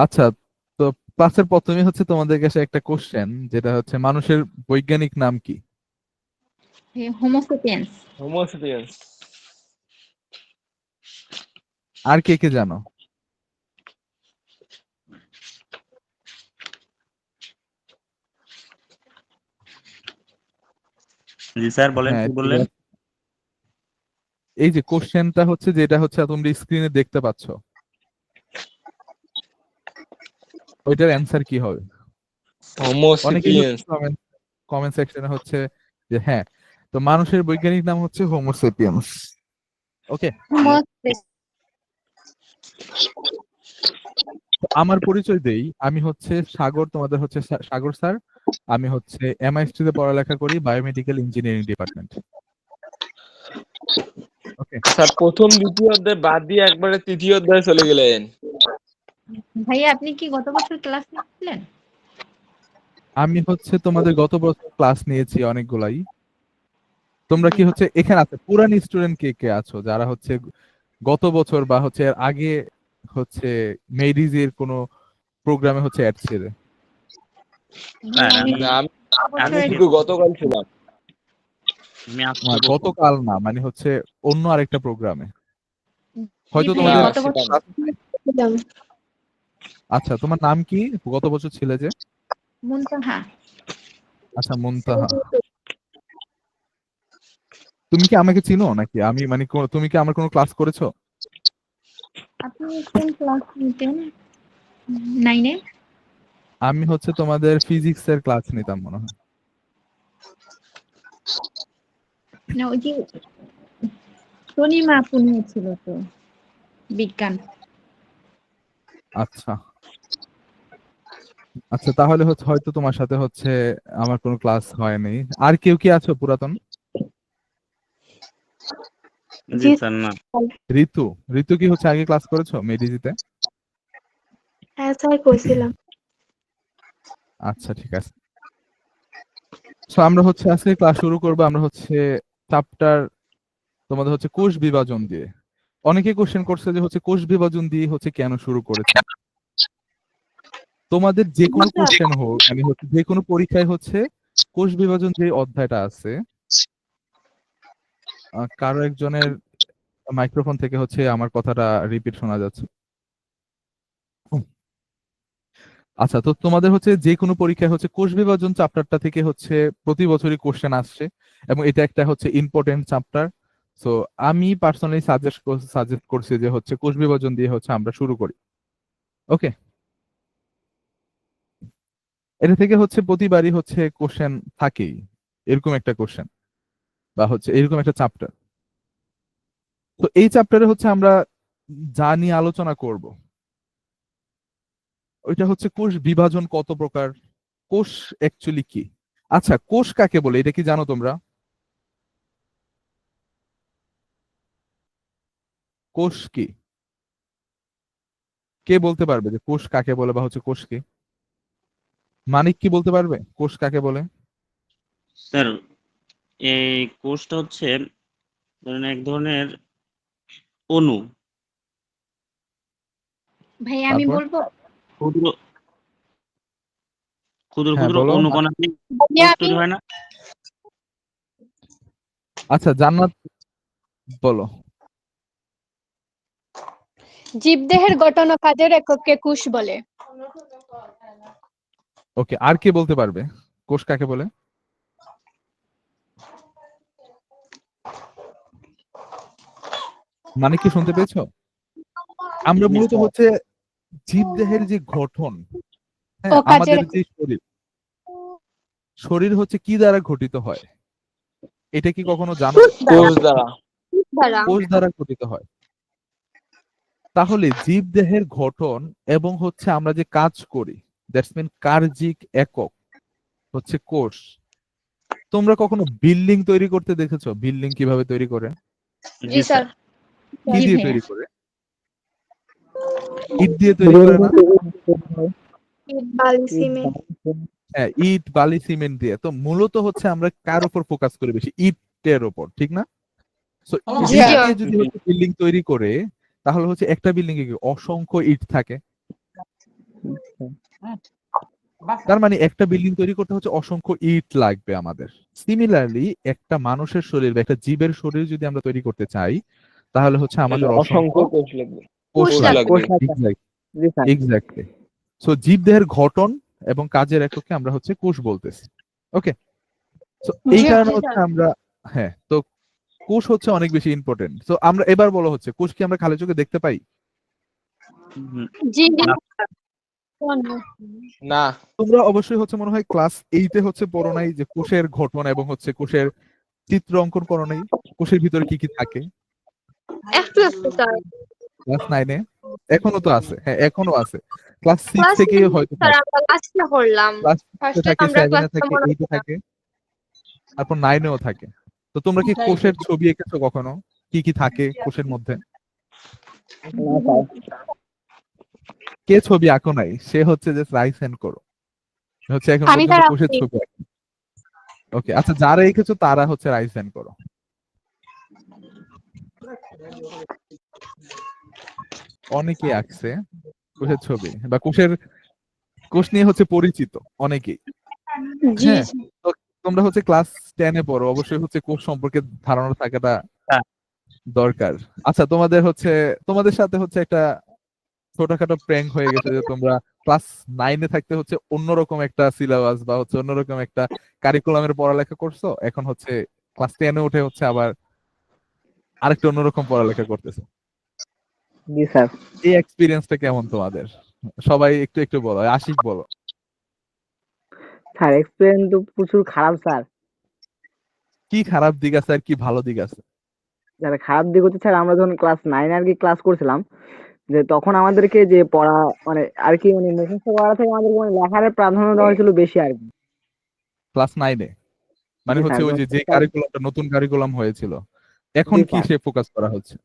আচ্ছা, তো ক্লাসের প্রথমে হচ্ছে তোমাদের কাছে একটা কোশ্চেন, যেটা হচ্ছে মানুষের বৈজ্ঞানিক নাম কি? হোমোসেপিয়েন্স। হোমোসেপিয়েন্স। আর কে কে জানো? জি স্যার বলেন, হ্যাঁ কি ঠিক বললেন? আছে। এই যে কোশ্চেনটা হচ্ছে, যেটা হচ্ছে তোমরা স্ক্রিনে দেখতে পাচ্ছ, ওইটার অ্যান্সার কি হবে? অনেকেই হচ্ছে হোমোসেপিয়েন্স। কমেন্ট সেকশনে হচ্ছে যে হ্যাঁ, তো মানুষের বৈজ্ঞানিক নাম হচ্ছে হোমোসেপিয়েন্স। ওকে, আমার পরিচয় দেই, আমি হচ্ছে সাগর, তোমাদের হচ্ছে সাগর স্যার। আমি হচ্ছে এমআইএসটি তে পড়ালেখা করি, বায়োমেডিকেল ইঞ্জিনিয়ারিং ডিপার্টমেন্ট। ওকে, স্যার প্রথম দ্বিতীয় অধ্যায় বাদ দিয়ে একবারে তৃতীয় অধ্যায়ে চলে গেলেন। ভাইয়া আপনি কি গত বছর ক্লাস নিয়েছিলেন? আমি হচ্ছে তোমাদের গত বছর ক্লাস নিয়েছি অনেকগুলাই। তোমরা কি হচ্ছে এখানে আছে পুরানি স্টুডেন্ট কে কে আছো, যারা হচ্ছে গত বছর বা হচ্ছে এর আগে হচ্ছে মেডিজের কোনো প্রোগ্রামে হচ্ছে অ্যাড ছিল? স্যার আমি আমি শুধু গতকাল ছিলাম। আজকে গতকাল না, মানে হচ্ছে অন্য আরেকটা প্রোগ্রামে হয়তো জি তোমাদের ভাইয়া, না, গত বছর ছিলাম। আচ্ছা, তোমার নাম কি গত বছর ছিলে যে? মুনতাহা। আচ্ছা, মুনতাহা। তুমি কি আমাকে চিনো নাকি? আমি মানে তুমি কি আমার কোনো ক্লাস করেছো? আপনি কোন ক্লাস নিতেন? 9 এ? আমি হচ্ছে তোমাদের ফিজিক্সের ক্লাস নিতাম মনে হয়। না, ওই যে তনিমা আপু নিয়েছিল তো, বিজ্ঞান। আচ্ছা আচ্ছা, তাহলে হচ্ছে হয়তো তোমার সাথে হচ্ছে আমার কোনো ক্লাস হয়নি। আর কেউ কি আছো পুরাতন? জি স্যার না। ঋতু, ঋতু কি হচ্ছে আগে ক্লাস করেছো মেডিজিতে? হ্যাঁ স্যার করছিলাম। আচ্ছা ঠিক আছে। সো আমরা হচ্ছে আজকে ক্লাস শুরু করবো। আমরা হচ্ছে চ্যাপ্টার তোমাদের হচ্ছে কোষ বিভাজন দিয়ে। অনেকে কোশ্চেন করছে যে হচ্ছে কোষ বিভাজন দিয়ে হচ্ছে কেন শুরু করেছেন। তোমাদের যে কোনো কোশ্চেন হোক, মানে হচ্ছে যে কোনো পরীক্ষায় হচ্ছে কোষ বিভাজন যে অধ্যায়টা আছে, কারো একজনের মাইক্রোফোন থেকে হচ্ছে আমার কথাটা রিপিট শোনা যাচ্ছে। আচ্ছা, তো তোমাদের হচ্ছে যে কোনো পরীক্ষায় হচ্ছে কোষ বিভাজন চ্যাপ্টারটা থেকে হচ্ছে প্রতি বছরই কোশ্চেন আসছে, এবং এটা একটা হচ্ছে ইম্পর্টেন্ট চ্যাপ্টার। সো আমি পার্সোনালি সাজেস্ট করছি যে হচ্ছে কোষ বিভাজন দিয়ে হচ্ছে আমরা শুরু করি। ওকে, এটা থেকে হচ্ছে প্রতিবারই হচ্ছে কোশ্চেন থাকেই, এরকম একটা কোশ্চেন বা হচ্ছে এরকম একটা চ্যাপ্টার। তো এই চ্যাপ্টারে হচ্ছে আমরা যা নিয়ে আলোচনা করব, ওইটা হচ্ছে কোষ বিভাজন কত প্রকার, কোষ অ্যাকচুয়ালি কি। আচ্ছা, কোষ কাকে বলে এটা কি জানো তোমরা? কোষ কি? কে বলতে পারবে যে কোষ কাকে বলে বা হচ্ছে কোষ কি? মানিক কি বলতে পারবে কোষ কাকে বলে? স্যার এই কোষটা হচ্ছে ধরেন এক ধরনের অণু, ভাইয়া আমি তারপর? বলবো। ক্ষুদ্র ক্ষুদ্র হ্যাঁ ক্ষুদ্র বলো। অণুকণা দিয়ে ভাইয়া কোষ আমি তৈরি হয় না? আচ্ছা, জান্নাত বলো। জীবদেহের গঠন ও কাজের একককে কোষ বলে। ওকে, আর কে বলতে পারবে কোষ কাকে বলে? মানে কি শুনতে পেয়েছো? আমরা জি মূলত স্যার। হচ্ছে জীবদেহের যে গঠন, ও হ্যাঁ, কাজের আমাদের যে শরীর, শরীর হচ্ছে কি দ্বারা গঠিত হয়, এটা কি কখনো জানো? কোষ দ্বারা। দ্বারা কোষ দ্বারা গঠিত হয়। তাহলে জীবদেহের গঠন এবং হচ্ছে আমরা যে কাজ করি, দ্যাটস মিন কার্যিক একক হচ্ছে কোষ। তোমরা কখনো বিল্ডিং তৈরি করতে দেখেছো? বিল্ডিং কিভাবে তৈরি করে? জি জি স্যার। স্যার। কি জি দিয়ে ভাইয়া। তৈরি করে? ইট দিয়ে তৈরি করে না? ইট, বালি, সিমেন্ট। হ্যাঁ, ইট বালি সিমেন্ট দিয়ে। তো মূলত হচ্ছে আমরা কার উপর ফোকাস করি বেশি? ইটের উপর, ঠিক না? So G it sir. দিয়ে যদি হচ্ছে বিল্ডিং তৈরি করে, তাহলে হচ্ছে একটা বিল্ডিং এ কি অসংখ্য ইট থাকে? তার মানে একটা বিল্ডিং তৈরি করতে হচ্ছে অসংখ্য ইট লাগবে আমাদের। সিমিলারলি একটা মানুষের শরীর বা একটা জীবের শরীর যদি আমরা তৈরি করতে চাই, তাহলে হচ্ছে আমাদের অসংখ্য অসংখ্য কোষ লাগবে। কোষ কোষ লাগবে। লাগবে। এক্স্যাক্টলি। সো জীবদেহের গঠন এবং কাজের এককে আমরা হচ্ছে কোষ বলতেছি। ওকে, সো এই জি, কারণে জি, হচ্ছে স্যার। আমরা, হ্যাঁ, তো কোষ হচ্ছে অনেক বেশি ইম্পর্টেন্ট। তো আমরা এবার বলো হচ্ছে কোষ কি আমরা খালি চোখে দেখতে পাই? হুম, জি না। না, তোমরা অবশ্যই হচ্ছে মনে হয় ক্লাস 8 এ হচ্ছে পড়ো নাই যে কোষের গঠন এবং হচ্ছে কোষের চিত্র অঙ্কন করো নাই? কোষের ভিতরে কি কি থাকে? একটু একটু স্যার। ক্লাস 9 এ এখনো তো আছে, হ্যাঁ এখনো আছে। ক্লাস 6 ক্লাস থেকে হয়তো স্যার থাকে। আমরা লাস্টে করলাম। ক্লাস 6 এ ফার্স্টে থাকে, আমরা 7 এ ক্লাসটা থাকে, মনে 8 এ থাকে, তারপর 9 এও থাকে। তো তোমরা কি কোষের ছবি এঁকেছো কখনো? কি কি থাকে কোষের মধ্যে? কে ছবি আঁকো নাই? সে হচ্ছে যে রাইস হ্যান্ড করো। হচ্ছে এখন আমি পর্যন্ত স্যার কোষের আপনি ছবি আঁকি। ওকে, আচ্ছা যারা এঁকেছো তারা হচ্ছে রাইস হ্যান্ড করো। অনেকে আঁকছে কোষের ছবি বা কোষ নিয়ে হচ্ছে পরিচিত অনেকেই। জি হ্যাঁ, তো তোমরা হচ্ছে ক্লাস 10 এ পড়ো, অবশ্যই হচ্ছে কোষ সম্পর্কে ধারণা থাকাটা হ্যাঁ। দরকার। আচ্ছা তোমাদের সাথে হচ্ছে একটা ছোটখাটো প্র্যাঙ্ক হয়ে গেছে যে তোমরা ক্লাস 9 এ থাকতে হচ্ছে অন্যরকম একটা সিলেবাস বা হচ্ছে অন্যরকম একটা কারিকুলামের পড়ালেখা করছো, এখন হচ্ছে ক্লাস 10 এ উঠে হচ্ছে আবার আরেকটা অন্যরকম পড়ালেখা করতেছো। জি স্যার। এই এক্সপিরিয়েন্সটা কেমন তোমাদের? সবাই একটু একটু বলো, আশিক বলো। স্যার এক্সপিরিয়েন্স তো প্রচুর খারাপ স্যার। কি খারাপ দিক আছে আর কি ভালো দিক আছে? স্যার খারাপ দিক হচ্ছে স্যার আমরা যখন ক্লাস 9 আর কি ক্লাস করছিলাম, যে তখন আমাদেরকে যে পড়া মানে আর কি মানে মুখস্থ করা থেকে আমাদেরকে মানে লেখার প্রাধান্য দেওয়া হয়েছিল বেশি আর কি। ক্লাস 9 এ মানে জি হচ্ছে স্যার। ওই যে কারিকুলামটা নতুন কারিকুলাম হয়েছিল, এখন জি কি স্যার। সে ফোকাস করা হচ্ছে?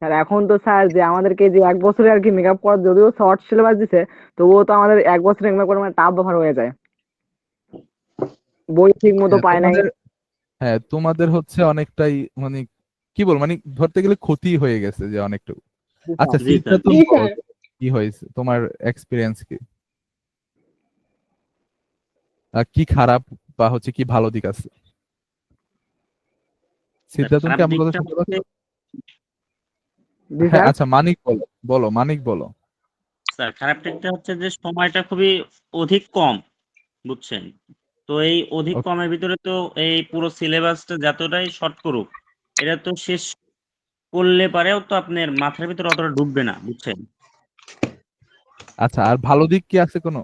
স্যার এখন তো স্যার যে আমাদেরকে যে এক বছরে আর কি মেকআপ করা যদিও শর্ট সিলেবাস দিছে, তবুও তো আমাদের এক বছরে মেকআপ করা মানে টাফ ব্যাপার হয়ে যায়। বই ঠিক মতো হ্যাঁ পায় নাই। তোমাদের হচ্ছে অনেকটাই মানে কি বল মানে ধরতে গেলে ক্ষতি হয়ে গেছে যে অনেকটুকু। জি আচ্ছা স্যার। জি স্যার। সিদ্ধার্থ জি বলো স্যার। কি হয়েছে তোমার এক্সপিরিয়েন্স কি? কি খারাপ বা হচ্ছে কি ভালো দিক আছে? সিদ্ধার্থ কি খারাপ আমার কথা দিকটা শুনতে হচ্ছে পাচ্ছ? জি হ্যাঁ স্যার। আচ্ছা মানিক বলো, মানিক বলো। স্যার খারাপ দিকটা হচ্ছে যে সময়টা খুবই অধিক কম, বুঝছেন? তো এই অধিক Okay, কমের ভিতরে তো এই পুরো সিলেবাসটা যতটাই শর্ট করুক, এটা তো শেষ করলে পারেও তো আপনার মাথার ভিতরে অতটা ঢুকবে না, বুঝছেন? আচ্ছা আর ভালো দিক কি আছে কোনো?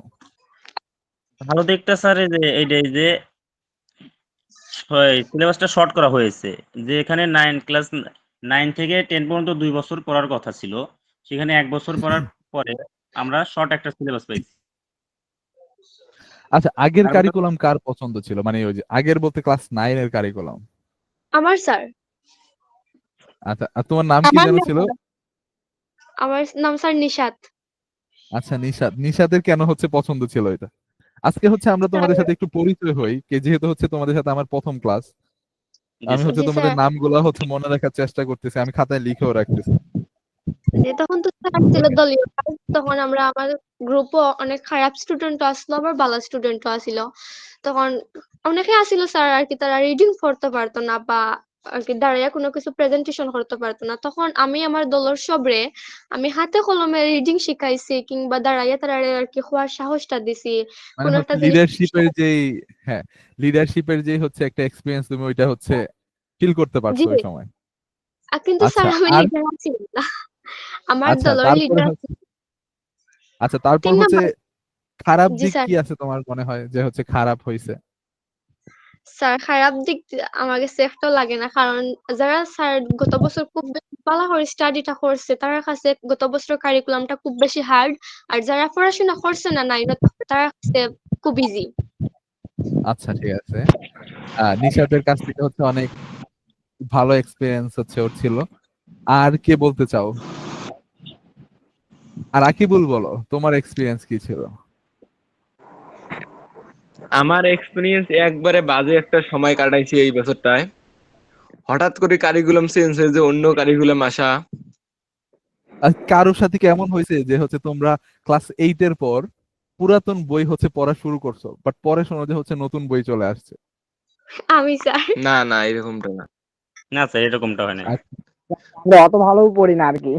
ভালো দিকটা স্যার এইটাই যে সিলেবাসটা শর্ট করা হয়েছে, যে এখানে ক্লাস 9 থেকে 10 পর্যন্ত 2 বছর পড়ার কথা ছিল, সেখানে 1 বছর পড়ার পরে আমরা শর্ট একটা সিলেবাস পাইছি। আচ্ছা আগের আর ওটা কারিকুলাম কার পছন্দ ছিল, মানে ওই যে আগের বলতে ক্লাস 9 এর কারিকুলাম? আমার স্যার। আচ্ছা আর তোমার নাম কি আমার যেন নাম ছিল? আমার নাম স্যার নিশাত। আচ্ছা নিশাতের কেন হচ্ছে পছন্দ ছিল এটা? আজকে হচ্ছে আমরা তোমাদের সাথে একটু পরিচয় হই, যেহেতু হচ্ছে তোমাদের সাথে আমার প্রথম ক্লাস। জি আমি স্যার। হচ্ছে জি তোমাদের স্যার। নামগুলো হচ্ছে মনে রাখার চেষ্টা করতেছি, আমি খাতায় লিখেও রাখতেছি। যে তখন তো স্যার ছিল দলীয় কাজ, তখন আমরা আমার গ্রুপও অনেক খারাপ স্টুডেন্টও আসলো আবার ভালো স্টুডেন্টও আসিল। তখন অনেকে আসিল স্যার আর কি তারা রিডিং পড়তে পারতো না বা আর কি দাঁড়াইয়া কোনো কিছু প্রেজেন্টেশন করতে পারতো না, তখন আমি আমার দলের সবরে আমি হাতে কলমে রিডিং শিখাইছি কিংবা দাঁড়াইয়া তারা আর কি হওয়ার সাহসটা দিছি মানে কোন হচ্ছে একটা জিনিস। হ্যাঁ লিডারশিপের যে হচ্ছে একটা এক্সপিরিয়েন্স তুমি ওইটা হচ্ছে ফিল করতে জি। পারছো ওই সময়। কিন্তু স্যার আচ্ছা আমি আর লিডার আছি না, আমার আচ্ছা দলের তারপরে লিডার হচ্ছে আচ্ছা তারপর 3 হচ্ছে নাম্বার। খারাপ জি দিক স্যার। কি আছে তোমার মনে হয় যে হচ্ছে খারাপ হয়েছে? স্যার খারাপ দিক আমার কাছে একটাও লাগে না, কারণ যারা স্যার গত বছর খুব বেশি ভালো করে স্টাডিটা করছে তার কাছে গত বছর কারিকুলামটা খুব বেশি হার্ড, আর যারা পড়াশোনা করছে না তার কাছে খুব ইজি। আচ্ছা ঠিক আছে। নিশাতের কাছ থেকে হচ্ছে অনেক ভালো এক্সপিরিয়েন্স হচ্ছে ওর ছিল। আর কে বলতে চাও? আর আকিবুল বলো তোমার এক্সপিরিয়েন্স কি ছিল? আমার এক্সপিরিয়েন্স একবারে বাজে একটা সময় কাটাইছি এই বছরটায়। হঠাৎ করে কারিকুলাম চেঞ্জ হয়ে যে অন্য কারিকুলাম আসা, আর কারোর সাথে কি এমন হয়েছে যে হচ্ছে তোমরা ক্লাস 8 এর পর পুরাতন বই হচ্ছে পড়া শুরু করছো, বাট পরে শোনো যে হচ্ছে নতুন বই চলে আসছে? আমি স্যার না না এরকমটা না। না স্যার, এরকমটা হয় না। আচ্ছা, আমরা অত ভালো পড়ি না আর কি।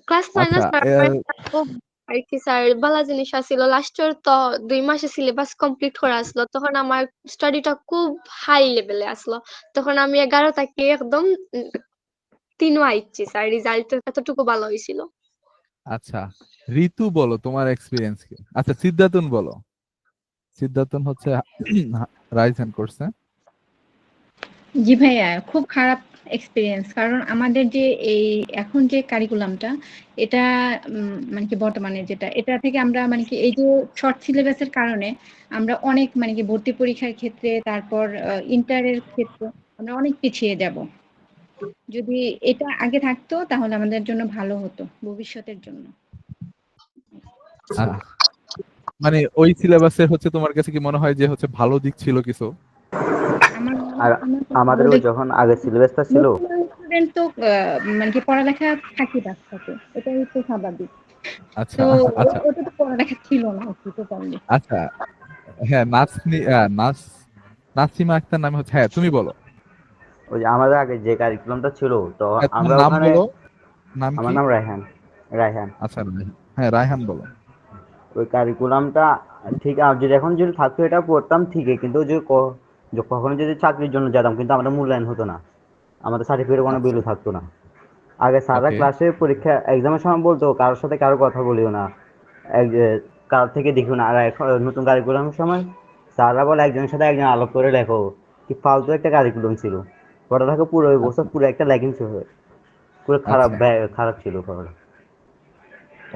ক্লাস 9 আচ্ছা, স্যার আমার খুব আর কি স্যার ভালো জিনিস আছিল। লাস্টের তো 2 মাসে সিলেবাস কমপ্লিট করা আসলো, তখন আমার স্টাডিটা খুব হাই লেভেলে আসলো। তখন আমি 11 থেকে একদম 3 আইছি স্যার, রেজাল্ট এতটুকু ভালো হয়েছিল। আচ্ছা, ঋতু বলো তোমার এক্সপিরিয়েন্স কি? আচ্ছা, সিদ্ধাতুন বলো। সিদ্ধাতুন হচ্ছে রাইজ হ্যান্ড করছে। জি ভাইয়া, খুব খারাপ এক্সপিরিয়েন্স। কারণ আমাদের যে এই এখন যে কারিকুলামটা, এটা মানে কি বর্তমানে যেটা, এটা থেকে আমরা মানে কি এই যে শর্ট সিলেবাসের কারণে আমরা অনেক মানে কি ভর্তি পরীক্ষার ক্ষেত্রে, তারপর ইন্টারের ক্ষেত্রে আমরা অনেক পিছিয়ে যাব। যদি এটা আগে থাকতো তাহলে আমাদের জন্য ভালো হতো ভবিষ্যতের জন্য। আহ, মানে ওই সিলেবাসের হচ্ছে তোমার কাছে কি মনে হয় যে হচ্ছে ভালো দিক ছিল কিছু? আমার আর আমাদেরও যখন আগে সিলেবাসটা ছিল, স্টুডেন্ট তো মানে কি পড়ালেখা থাকি থাকে, এটাই তো স্বাভাবিক। আচ্ছা, তো আচ্ছা, ওটা তো পড়ালেখা ছিল না টোটালি। আচ্ছা, হ্যাঁ, নাসিমা আক্তার নামে হচ্ছে, হ্যাঁ তুমি বলো। ওই যে আমাদের আগে যে কারিকুলামটা ছিল, তো হ্যাঁ, তোমার আমরা নাম ওখানে, বলো। নাম আমার কি? নাম রায়হান। রায়হান। আচ্ছা, রায়হান। হ্যাঁ, রায়হান বলো। ওই কারিকুলামটা ঠিক যদি এখন যদি থাকতো এটা পড়তাম ঠিকই, কিন্তু যে কখনো যদি চাকরির জন্য যেতাম কিন্তু আমাদের মূল্যায়ন হতো না, আমাদের সার্টিফিকেটের কোনো আচ্ছা, ভ্যালু থাকতো না। আগে স্যাররা ওকে, ক্লাসে পরীক্ষা এক্সামের সময় বলতো কারোর সাথে কারো কথা বলিও না, কারোর থেকে দেখিও না। আর এখন নতুন কারিকুলামের সময় স্যাররা বলে একজনের সাথে একজন আলাপ করে লেখো। কি ফালতু একটা কারিকুলাম ছিল, পড়া থাকে পুরো বছর আচ্ছা, পুরো একটা ল্যাকিং ছিল, পুরো খারাপ আচ্ছা, খারাপ ছিল পড়াটা।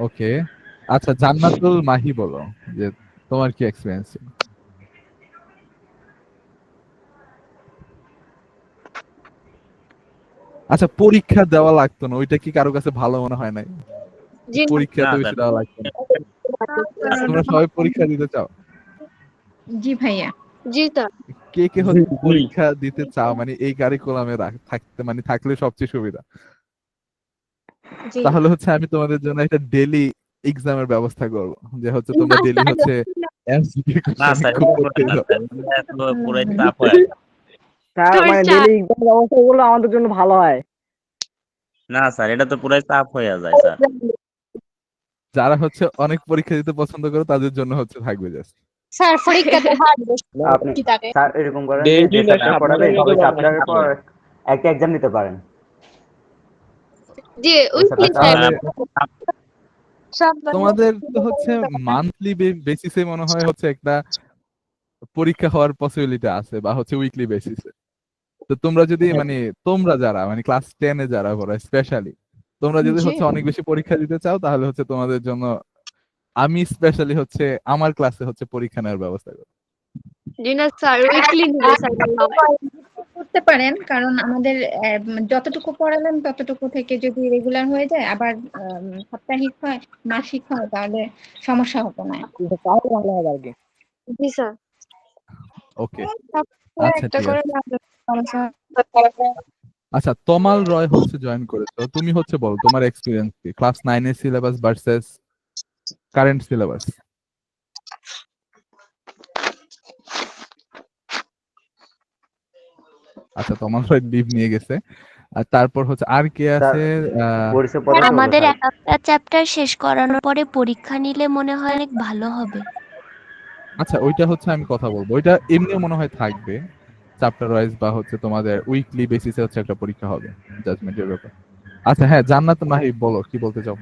ওকে। আচ্ছা, জান্নাতুল মাহি বলো যে তোমার কি এক্সপিরিয়েন্স ছিল? আচ্ছা, পরীক্ষা দেওয়া লাগতো না, ওইটা কি কারো কাছে ভালো মনে হয় নাই? জি পরীক্ষা না এত স্যার, বেশি দেওয়া লাগতো না। আচ্ছা, তোমরা সবাই পরীক্ষা দিতে চাও? জি ভাইয়া। জি স্যার। কে কে হচ্ছে পরীক্ষা দিতে চাও, মানে এই কারিকুলামে থাকতে, মানে থাকলে সবচেয়ে সুবিধা? জি তাহলে হচ্ছে আমি তোমাদের জন্য একটা ডেইলি এক্সামের ব্যবস্থা করব, যে হচ্ছে তোমরা না ডেইলি স্যার, হচ্ছে এমসিকিউ না কোশ্চেন স্যার, খুব এটা করতে করবেন না যাও। স্যার, এটা তো পুরাই চাপ হয়ে যায়। স্যার মানে স্যার ডেইলি এক্সাম ব্যবস্থা করলে আমাদের জন্য ভালো হয়। না স্যার, এটা তো পুরাই চাপ হয়ে যায় স্যার। যারা হচ্ছে অনেক পরীক্ষা দিতে পছন্দ করে তাদের জন্য হচ্ছে থাকবে জাস্ট। স্যার পরীক্ষাতে হার্ড আপনি কি থাকে। স্যার এরকম করেন যে ডেইলি যে না চ্যাপ্টার সাপ্তাহে পড়াবেন গেলে ওই ভালো চ্যাপ্টারের হয়। পর একটা এক্সাম নিতে পারেন। জি ওই উইকলি স্যার তাহলে স্যার তোমাদের তো হচ্ছে মান্থলি বেসিসে মনে হয় হচ্ছে একটা পরীক্ষা হওয়ার পসিবিলিটি আছে, বা হচ্ছে উইকলি বেসিসে। তো তোমরা যদি মানে তোমরা যারা মানে ক্লাস 10 এ যারা পড়ো স্পেশালি, তোমরা যদি জি হচ্ছে অনেক বেশি পরীক্ষা দিতে চাও তাহলে হচ্ছে তোমাদের জন্য আমি স্পেশালি হচ্ছে আমার ক্লাসে হচ্ছে পরীক্ষা নেওয়ার ব্যবস্থা করি। জি না স্যার, উইকলি নিবে স্যার ভালো হয়। করতে পারেন, কারণ আমাদের যতটুকু পড়ালেন ততটুকু থেকে যদি রেগুলার হয়ে যায়, আবার সাপ্তাহিক হয়, মাসিক হয়, তাহলে সমস্যা হতো না। তাহলে ভালো হবে আর কি। জি স্যার। ওকে, আচ্ছা, একটা ঠিক করে আছে। সমস্যা। আচ্ছা, তমাল রয় হচ্ছে জয়েন করেছো, তুমি হচ্ছে বল তোমার এক্সপিরিয়েন্স কি ক্লাস 9 এর সিলেবাস ভার্সেস কারেন্ট সিলেবাস? আচ্ছা, তমাল রয় লিভ নিয়ে গেছে। আর তারপর হচ্ছে আর কে স্যার আছে? পরিচয় পড়াতে হলো আমাদের স্যার। একটা চ্যাপ্টার শেষ করানোর পরে পরীক্ষা নিলে মনে হয় অনেক ভালো হবে। আচ্ছা, ওইটা হচ্ছে আমি কথা বলবো, ওইটা এমনিও মনে হয় থাকবে চ্যাপ্টার ওয়াইজ, বা হচ্ছে তোমাদের উইকলি বেসিসে হচ্ছে একটা পরীক্ষা হবে জাজমেন্টের ব্যাপার। আচ্ছা, হ্যাঁ, জান্নাত মাহি বলো কি বলতে চাও?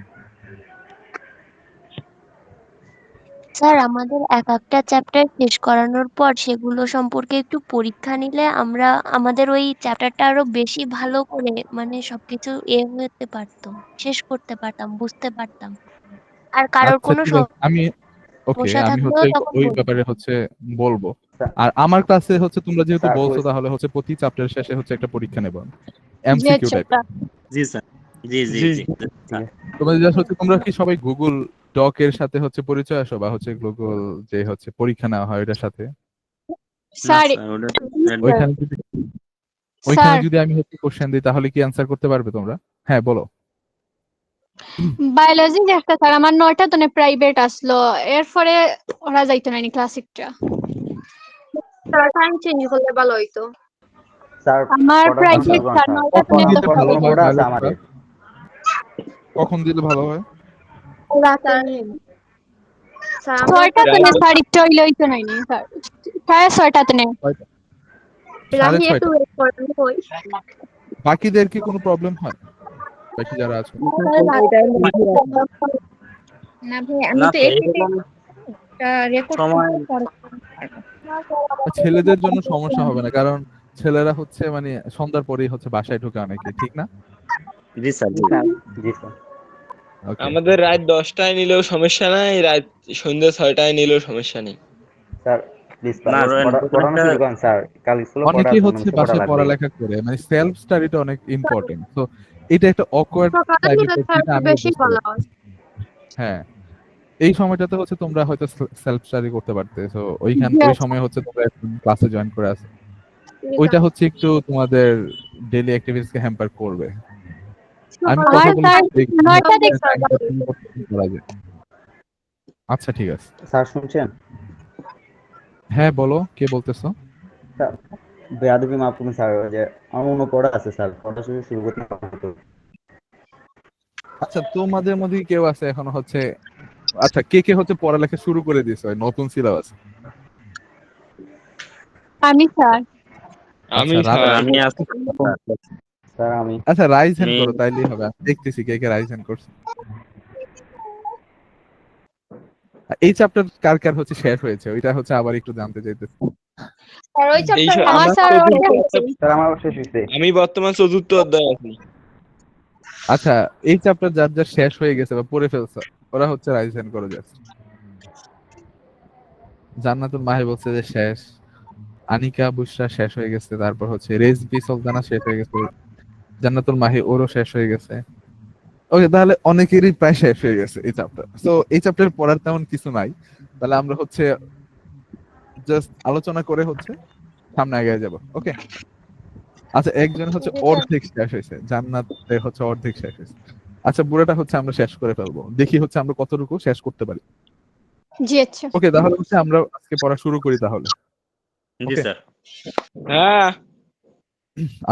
স্যার, আমাদের একটা চ্যাপ্টার শেষ করানোর পর সেগুলো সম্পর্কে একটু পরীক্ষা নিলে আমরা আমাদের ওই চ্যাপ্টারটা আরো বেশি ভালো করে মানে সবকিছু হতে পারতো, শেষ করতে পারতাম, বুঝতে পারতাম। আর কারোর আচ্ছা, কোনো ঠিক আছে, ওকে, সমস্যা আমি থাকলেও হচ্ছে তখন ওই বলবো। ব্যাপারে হচ্ছে বলবো। স্যার আর আমার ক্লাসে হচ্ছে তোমরা যেহেতু স্যার বলছো তাহলে হচ্ছে প্রতি চ্যাপ্টার শেষে হচ্ছে একটা পরীক্ষা নেব, জি এমসিকিউ আচ্ছা টাইপের। জি স্যার, জি জি জি জি ঠিক স্যার। আছে। তোমাদের জাস্ট হচ্ছে তোমরা কি সবাই গুগল ডক এর সাথে হচ্ছে পরিচয় আসো, বা হচ্ছে গুগল যে হচ্ছে পরীক্ষা নেওয়া হয় ওটার সাথে? না স্যার স্যার, ওটা ওইখানে যদি ওইখানে স্যার যদি আমি হচ্ছে কোশ্চেন দিই তাহলে কি অ্যান্সার করতে পারবে তোমরা? হ্যাঁ বলো। বায়োলজি একটা স্যার আমার 9টা তো প্রাইভেট আসলো এরপরে ওরা যাইতো না ক্লাস একটা স্যার টাইম চেঞ্জ করলে ভালো হইতো। স্যার আমার পড়া প্রাইভেট কনসাল স্যার স্যার 9টা কখন তো দিলে পড়া ভালো হয় পড়া আছে বায়োলজিটা? আমাদের। কখন দিলে ভালো হয়? রাতে স্যার আমরা 6টা তো স্যার একটু হইতো নাই স্যার 6:30 নেই কয়টা? আমি 6:30? একটু ওয়েট করেন হই। বাকিদের কি কোনো প্রবলেম হয়? বাকি যারা আছে এই টাইমে বেশি রাখি। না ভাই আমি না তো তো এমনিতে এরকম রেকর্ড সময় করে পরে পারবো। ছেলেদের জন্য সমস্যা হবে না, কারণ ছেলেরা হচ্ছে মানে সন্ধ্যার পরেই হচ্ছে বাসায় ঢুকে অনেকে, ঠিক না? জি স্যার জি স্যার। জি স্যার। ওকে। আমাদের রাত 10টায় নিলেও সমস্যা নাই, রাত সন্ধ্যা 6টায় নিলেও সমস্যা নেই। স্যার প্লিজ না পড়ানো শুরু করেন স্যার, কাল স্কুলে পড়া অনেকেই আছে, হচ্ছে মনে পড়া বাসায় লাগবে। পড়ালেখা করে, মানে সেলফ স্টাডিটা অনেক ইম্পর্টেন্ট। তো এটা একটা অকওয়ার্ড সকালে টাইপের নিলে স্যার যেটা আমি বেশি বুঝতে ভালো পারি। হয়। হ্যাঁ, এই সময়টাতে হচ্ছে তোমরা হয়তো সেলফ স্টাডি করতে পারতে, তো ওই সময় হচ্ছে তোমরা ক্লাসে জয়েন করে আসো, ওইটা হচ্ছে একটু তোমাদের ডেইলি অ্যাক্টিভিটিস কে হ্যাম্পার করবে। আমি আমার কথা বলে স্যার দেখি 9টা দেখতে time কি করা যায়। আচ্ছা ঠিক আছে। স্যার শুনছেন? হ্যাঁ বলো, কে বলতেছো? স্যার বেয়াদবি মাফ করুন স্যার, যে আমার মনে পড়া আছে স্যার, পড়া শুরু করতে হবে। আচ্ছা তোমাদের মধ্যে কি কেউ আছে এখনো হচ্ছে, আচ্ছা কে কে হচ্ছে পড়ালেখা শুরু করে দিয়েছে নতুন সিলেবাস? আমি স্যার আমি আচ্ছা স্যার আমি আছি স্যার আমি আচ্ছা রাইজ হ্যান্ড আমি করো তাইলেই হবে, আমি দেখতেছি কে কে রাইজ হ্যান্ড করছে। এই চ্যাপ্টার কার কার হচ্ছে শেষ হয়েছে ওইটা হচ্ছে আবার একটু জানতে চাইতেছি। স্যার ওই এই চ্যাপ্টার আমার আমার স্যার চতুর্থ স্যার আমার শেষ হয়েছে। আমি বর্তমান 4র্থ অধ্যায়ে আছি। আচ্ছা এই চ্যাপ্টার যার যার শেষ হয়ে গেছে বা পড়ে ফেলছে ওরা হচ্ছে রাইজ হ্যান্ড করে যাচ্ছে। জান্নাতুল মাহি বলছে যে শেষ, আনিকা বুশরা শেষ হয়ে গেছে, তারপর হচ্ছে রেজবি সুলতানা শেষ হয়ে গেছে, জান্নাতুল মাহি ওরও শেষ হয়ে গেছে। ওকে, তাহলে অনেকেরই প্রায় শেষ হয়ে গেছে এই চ্যাপ্টার। তো এই চ্যাপ্টার পড়ার তেমন কিছু নাই, তাহলে আমরা হচ্ছে জাস্ট আলোচনা করে হচ্ছে সামনে আগে যাব। ওকে, আচ্ছা একজন হচ্ছে অর্ধেক শেষ হয়েছে, জান্নাতে হচ্ছে অর্ধেক শেষ হয়েছে। আচ্ছা বুড়াটা হচ্ছে আমরা শেষ করে ফেলবো, দেখি হচ্ছে আমরা কতটুকু শেষ করতে পারি। জি আচ্ছা ওকে, তাহলে হচ্ছে আমরা আজকে পড়া শুরু করি তাহলে। জি Okay. স্যার। হ্যাঁ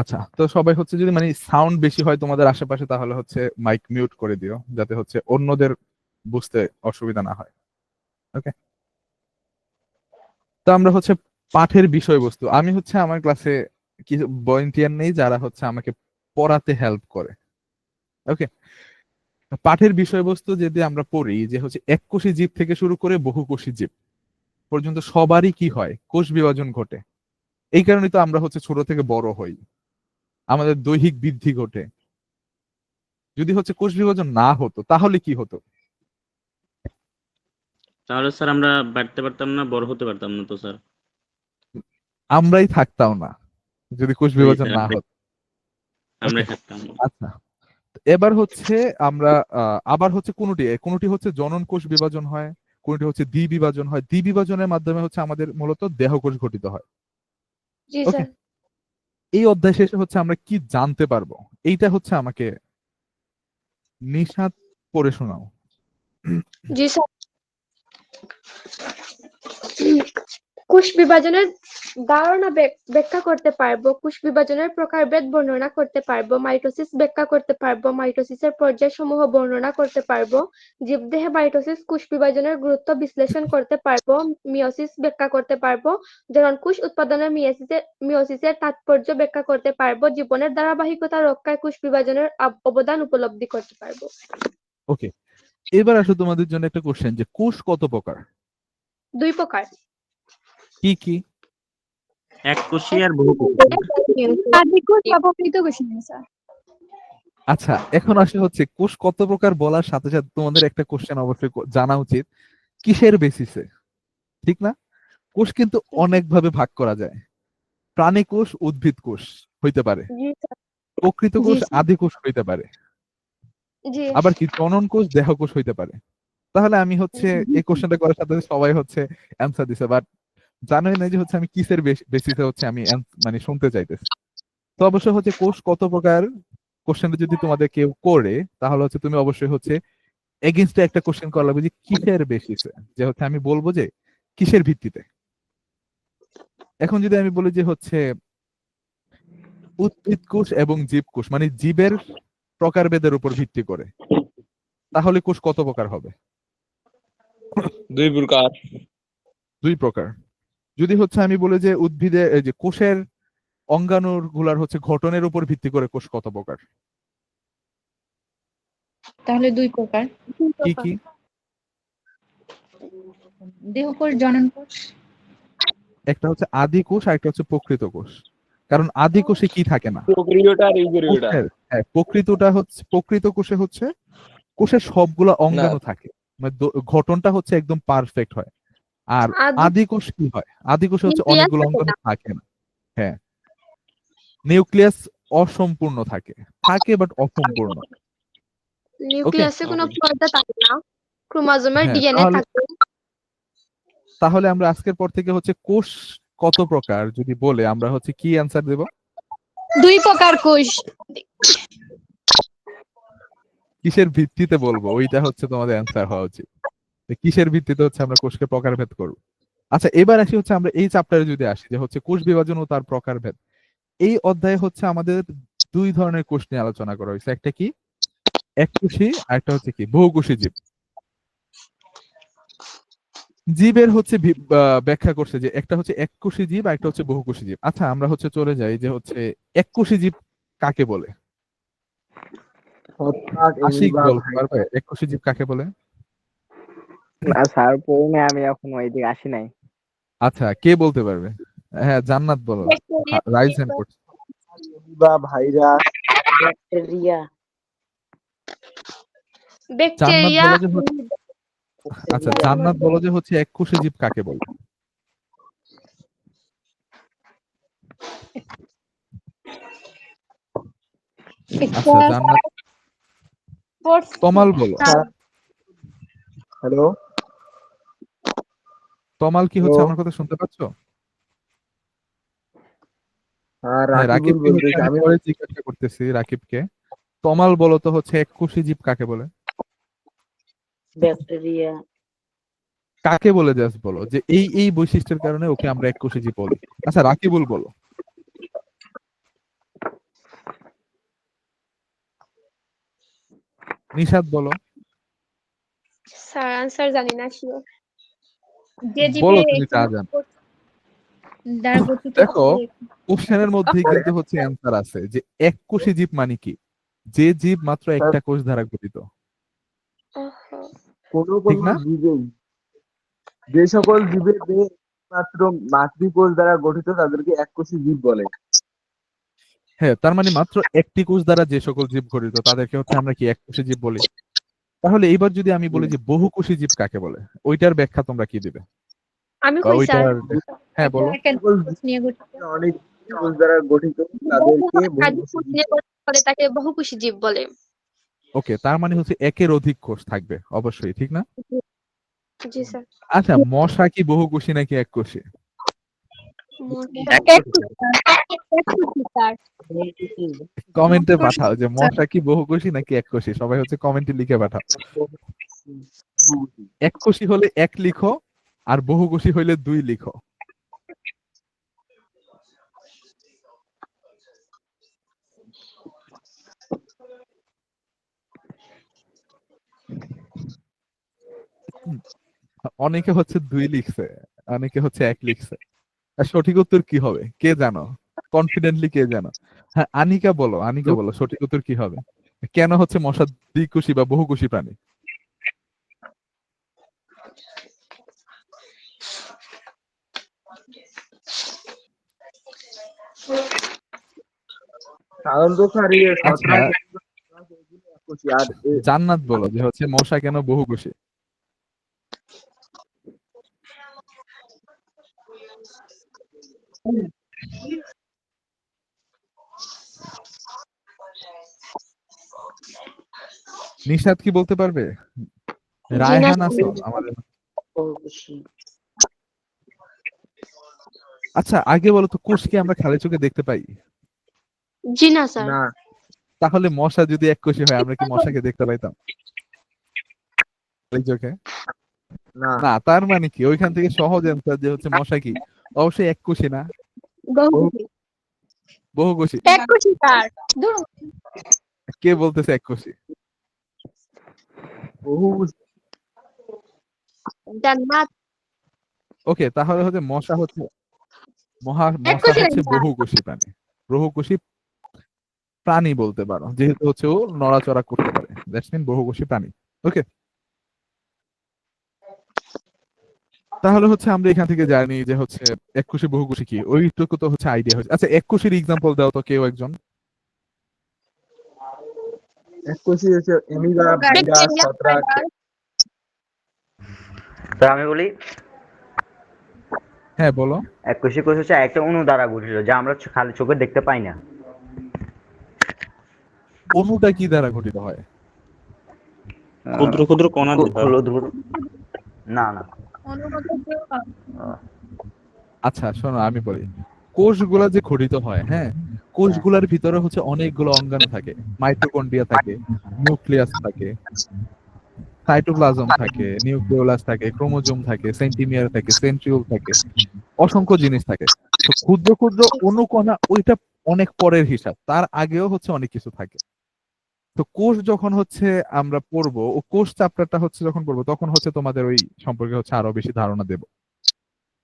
আচ্ছা, তো সবাই হচ্ছে যদি মানে সাউন্ড বেশি হয় তোমাদের আশেপাশে তাহলে হচ্ছে মাইক মিউট করে দিও, যাতে হচ্ছে অন্যদের বুঝতে অসুবিধা না হয়। ওকে, তো আমরা হচ্ছে পাঠের বিষয়বস্তু, আমি হচ্ছে আমার ক্লাসে কিছু ভলেন্টিয়ার নেই যারা হচ্ছে আমাকে পড়াতে হেল্প করে। ওকে, পাঠের বিষয়বস্তু যদি আমরা পড়ি যে হচ্ছে এককোষী জীব থেকে শুরু করে বহুকোষী জীব পর্যন্ত সবারই কি হয়, কোষ বিভাজন ঘটে। এই কারণে তো আমরা হচ্ছে ছোট থেকে বড় হই, আমাদের দৈহিক বৃদ্ধি ঘটে। যদি হচ্ছে কোষ বিভাজন না হতো তাহলে কি হতো? তাহলে স্যার আমরা বাড়তে পারতাম না, বড় হতে পারতাম না তো স্যার। আমরাই থাকতাম না যদি কোষ জি বিভাজন স্যার, না হতো। আমরা Okay. থাকতাম না। আচ্ছা, এবার হচ্ছে আমরা আবার হচ্ছে কোনটি কোনটি হচ্ছে জনন কোষ বিভাজন হয়, কোনটি হচ্ছে দ্বি বিভাজন হয়। দ্বি বিভাজনের মাধ্যমে হচ্ছে আমাদের মূলত দেহকোষ গঠিত হয়। জি ওকে, স্যার। এই অধ্যায় শেষে হচ্ছে আমরা কি জানতে পারবো এইটা হচ্ছে আমাকে নিশাত পড়ে শোনাও। জি স্যার। কোষ বিভাজনের ধারণা ব্যাখ্যা করতে পারবো, কোষ বিভাজনের প্রকারভেদ বর্ণনা করতে পারবো, মাইটোসিস ব্যাখ্যা করতে পারবো, মাইটোসিসের পর্যায়সমূহ বর্ণনা করতে পারবো, জীবদেহে মাইটোসিস কোষ বিভাজনের গুরুত্ব বিশ্লেষণ করতে পারবো, মিয়োসিস ব্যাখ্যা করতে পারবো, জনন কোষ উৎপাদনের মিয়োসিসের তাৎপর্য ব্যাখ্যা করতে পারবো, জীবনের ধারাবাহিকতা রক্ষায় কোষ বিভাজনের অবদান উপলব্ধি করতে পারবো। ওকে, এবার আসো তোমাদের জন্য একটা কোশ্চেন যে কোষ কত প্রকার? 2 প্রকার। কি কি? এককোষী আর বহুকোষী। আদিকোষ অবকৃত কোষ নেই স্যার আচ্ছা এখন আসে হচ্ছে কোষ কত প্রকার বলার সাথে সাথে তোমাদের একটা কোশ্চেন অবশ্যই জানা উচিত, কিসের বেসিসে, ঠিক না? কোষ কিন্তু অনেক ভাবে ভাগ করা যায়। প্রাণী কোষ উদ্ভিদ কোষ হইতে পারে, জি স্যার। প্রকৃত জি কোষ স্যার। আদি কোষ হইতে পারে, জি আবার কি জনন কোষ দেহকোষ হইতে পারে। তাহলে আমি হচ্ছে এই কোশ্চেনটা করার সাথে সাথে সবাই হচ্ছে অ্যান্সার দিছে, বাট জানোই না যে হচ্ছে আমি কিসের বেসিসে হচ্ছে আমি মানে শুনতে চাইতেছি। তো অবশ্যই হচ্ছে কোষ কত প্রকার কোশ্চেনটা যদি তোমাদের কেউ করে, তাহলে হচ্ছে তুমি অবশ্যই হচ্ছে এগেইনস্টে একটা কোশ্চেন করা লাগবে যে কিসের বেসিসে, যে হচ্ছে আমি বলবো যে কিসের ভিত্তিতে। এখন যদি আমি বলি যে হচ্ছে উদ্ভিদ কোষ এবং জীবকোষ, মানে জীবের প্রকারভেদের উপর ভিত্তি করে, তাহলে কোষ কত প্রকার হবে? 2 প্রকার। 2 প্রকার। যদি হচ্ছে আমি বলি যে উদ্ভিদে এই যে কোষের অঙ্গাণুর গুলার হচ্ছে গঠনের উপর ভিত্তি করে কোষ কত প্রকার? তাহলে 2 প্রকার। কি কি? দেহকোষ, জনন কোষ। একটা হচ্ছে আদি কোষ আর একটা হচ্ছে প্রকৃত কোষ। কারণ আদি কোষে কি থাকে না? প্রক্রিয়াটা আর ইউক্যারিওটা। হ্যাঁ, প্রকৃতটা হচ্ছে প্রকৃত কোষে হচ্ছে কোষের সবগুলা অঙ্গাণু থাকে, মানে গঠনটা হচ্ছে একদম পারফেক্ট হয়। আর আদি কোষ কি হয়? আদি কোষে হচ্ছে অনেকগুলো অঙ্গাণু থাকে না। হ্যাঁ, নিউক্লিয়াস অসম্পূর্ণ থাকে, বাট অসম্পূর্ণ। নিউক্লিয়াসে কোনো পর্দা থাকে না, ক্রোমোজোমের হ্যাঁ, ডিএনএ থাকে। তাহলে আমরা আজকের পর থেকে হচ্ছে কোষ কত প্রকার যদি বলে আমরা হচ্ছে কি অ্যান্সার দেব? 2 প্রকার কোষ। কিসের ভিত্তিতে বলবো ওইটা হচ্ছে তোমাদের অ্যান্সার হওয়া উচিত। যে কিসের ভিত্তিতে হচ্ছে আমরা কোষকে প্রকারভেদ করব। আচ্ছা, এবার আসি হচ্ছে আমরা এই চ্যাপ্টারে যদি আসি যে হচ্ছে কোষ বিভাজন ও তার প্রকারভেদ। এই অধ্যায়ে হচ্ছে আমাদের 2 ধরনের কোষ নিয়ে আলোচনা করা হয়েছে। একটা কি এককোষী, আর একটা হচ্ছে কি বহুকোষী জীব। জীবের হচ্ছে ব্যাখ্যা করছে যে একটা হচ্ছে এককোষী জীব আর একটা হচ্ছে বহুকোষী জীব। আচ্ছা, আমরা হচ্ছে চলে যাই যে হচ্ছে এককোষী জীব কাকে বলে? আশিক বলতে পারবে এককোষী জীব কাকে বলে? না স্যার, পড়িনি, আমি এখন ওইদিকে আসি নাই। আচ্ছা, কে বলতে পারবে? হ্যাঁ, জান্নাত বলো। রাইজ হ্যান্ড করছে। Virus, bacteria. জান্নাত বলো যে আচ্ছা, জান্নাত বলো যে হচ্ছে এককোষী জীব কাকে বলে? আচ্ছা, জান্নাত। তমাল বলো। হ্যালো, তমাল কি হচ্ছে আমার কথা শুনতে পাচ্ছ? হ্যাঁ, রাকিব বলতেছি। আমি পরে জিজ্ঞাসা করতেছি রাকিবকে। তমাল বলো তো হচ্ছে এককোষী জীব কাকে বলে? ব্যাকটেরিয়া। কাকে বলে জাস্ট বলো যে এই এই বৈশিষ্ট্যের কারণে ওকে আমরা এককোষী জীব বলি। আচ্ছা, রাকিবুল বলো। নিশাত বলো। স্যার আনসার জানি না, শিওর। যে বলো জীবে তুমি যা জানো। দ্বারা গঠিত। দেখো, কোশ্চেনের মধ্যেই কিন্তু হচ্ছে অ্যান্সার আছে যে এককোষী জীব মানে কি? যে জীব মাত্র একটা কোষ দ্বারা গঠিত। ঠিক না? যে সকল জীবের দেহ মাত্র মাতৃকোষ দ্বারা গঠিত তাদেরকে এককোষী জীব বলে। হ্যাঁ, তার মানে মাত্র একটি কোষ দ্বারা যে সকল জীব গঠিত তাদেরকে হচ্ছে আমরা কি এককোষী জীব বলি। তাহলে এইবার যদি আমি বলি যে বহুকোষী জীব কাকে বলে, ওইটার ব্যাখ্যা তোমরা কি দিবে? আমি বা কই স্যার? হ্যাঁ বলো। অনেক কোষ দ্বারা গঠিত তাদেরকে বহুকোষী জীব বলে, তাকে বহুকোষী জীব বলে। ওকে, তার মানে হচ্ছে একের অধিক কোষ থাকবে অবশ্যই, ঠিক না? জি স্যার। আচ্ছা, মশা কি বহুকোষী নাকি এককোষী? কমেন্টে পাঠাও যে মশা কি বহুকোষী নাকি এককোষী। সবাই হচ্ছে কমেন্টে লিখে পাঠাও। এককোষী হলে 1 লিখো, আর বহুকোষী হলে 2 লিখো। অনেকে হচ্ছে 2 লিখছে, অনেকে হচ্ছে 1 লিখছে। আর সঠিক উত্তর কি হবে কে জানো? কনফিডেন্টলি কে জানো? হ্যাঁ, আনিকা বলো। আনিকা বলো সঠিক উত্তর কি হবে? কেন হচ্ছে মশা দ্বিকোষী বা বহুকোষী প্রাণী? আচ্ছা, জান্নাত বলো যে হচ্ছে মশা কেন বহুকোষী? নিশাত কি বলতে পারবে? রায়হান আছো আমাদের? আচ্ছা, আগে বলো তো কোষ কি আমরা খালি চোখে দেখতে পাই? জি না স্যার। না তাহলে মশা যদি এককোষী হয় আমরা কি মশাকে দেখতে পাইতাম এই চোখে? না না, তার মানে কি ওইখান থেকে সহজ অ্যান্সার যে হচ্ছে মশা কি অবশ্যই এককোষী না, বহুমুখী। বহুকোষী। এককোষী স্যার। ধুর, কে বলতেছে এককোষী? বহু জান্নাত। ওকে, তাহলে হচ্ছে মশা হচ্ছে মশা এককোষী হচ্ছে স্যার। বহুকোষী প্রাণী, বহুকোষী প্রাণী বলতে পারো, যেহেতু হচ্ছে ও নড়াচড়া করতে পারে, দ্যাটস মিন বহুকোষী প্রাণী। ওকে, তাহলে হচ্ছে আমরা এখান থেকে জানি যে হচ্ছে এককোষী বহুকোষী কি, ওইটুকু তো হচ্ছে আইডিয়া হচ্ছে। আচ্ছা, এককোষীর এক্সাম্পল দাও তো কেউ একজন। এককোষী হচ্ছে এমিবা, ভাইরাস, ছত্রাক। স্যার আমি বলি, হ্যাঁ বলো। এককোষী কোষ হচ্ছে একটা অণু দ্বারা গঠিত যা আমরা খালি চোখে দেখতে পাই না। অণুটা কি দ্বারা গঠিত হয়? ক্ষুদ্র ক্ষুদ্র কণা দিয়ে হয়। না না আচ্ছা শোনো, আমি বলি, কোষগুলা যে গঠিত হয়, হ্যাঁ, কোষগুলার ভিতরে হচ্ছে অনেকগুলো অঙ্গাণু থাকে, মাইটোকন্ড্রিয়া থাকে, নিউক্লিয়াস থাকে, সাইটোপ্লাজম থাকে, নিউক্লিওলাস থাকে, ক্রোমোজোম থাকে, সেন্টিমিয়ার থাকে, সেন্ট্রিওল থাকে, অসংখ্য জিনিস থাকে। তো ক্ষুদ্র ক্ষুদ্র অণুকণা ওইটা অনেক পরের হিসাব, তার আগেও হচ্ছে অনেক কিছু থাকে। তো কোষ যখন হচ্ছে আমরা পড়বো, ও কোষ চ্যাপ্টারটা হচ্ছে যখন পড়বো তখন হচ্ছে তোমাদের ওই সম্পর্কে হচ্ছে আরো বেশি ধারণা দেব।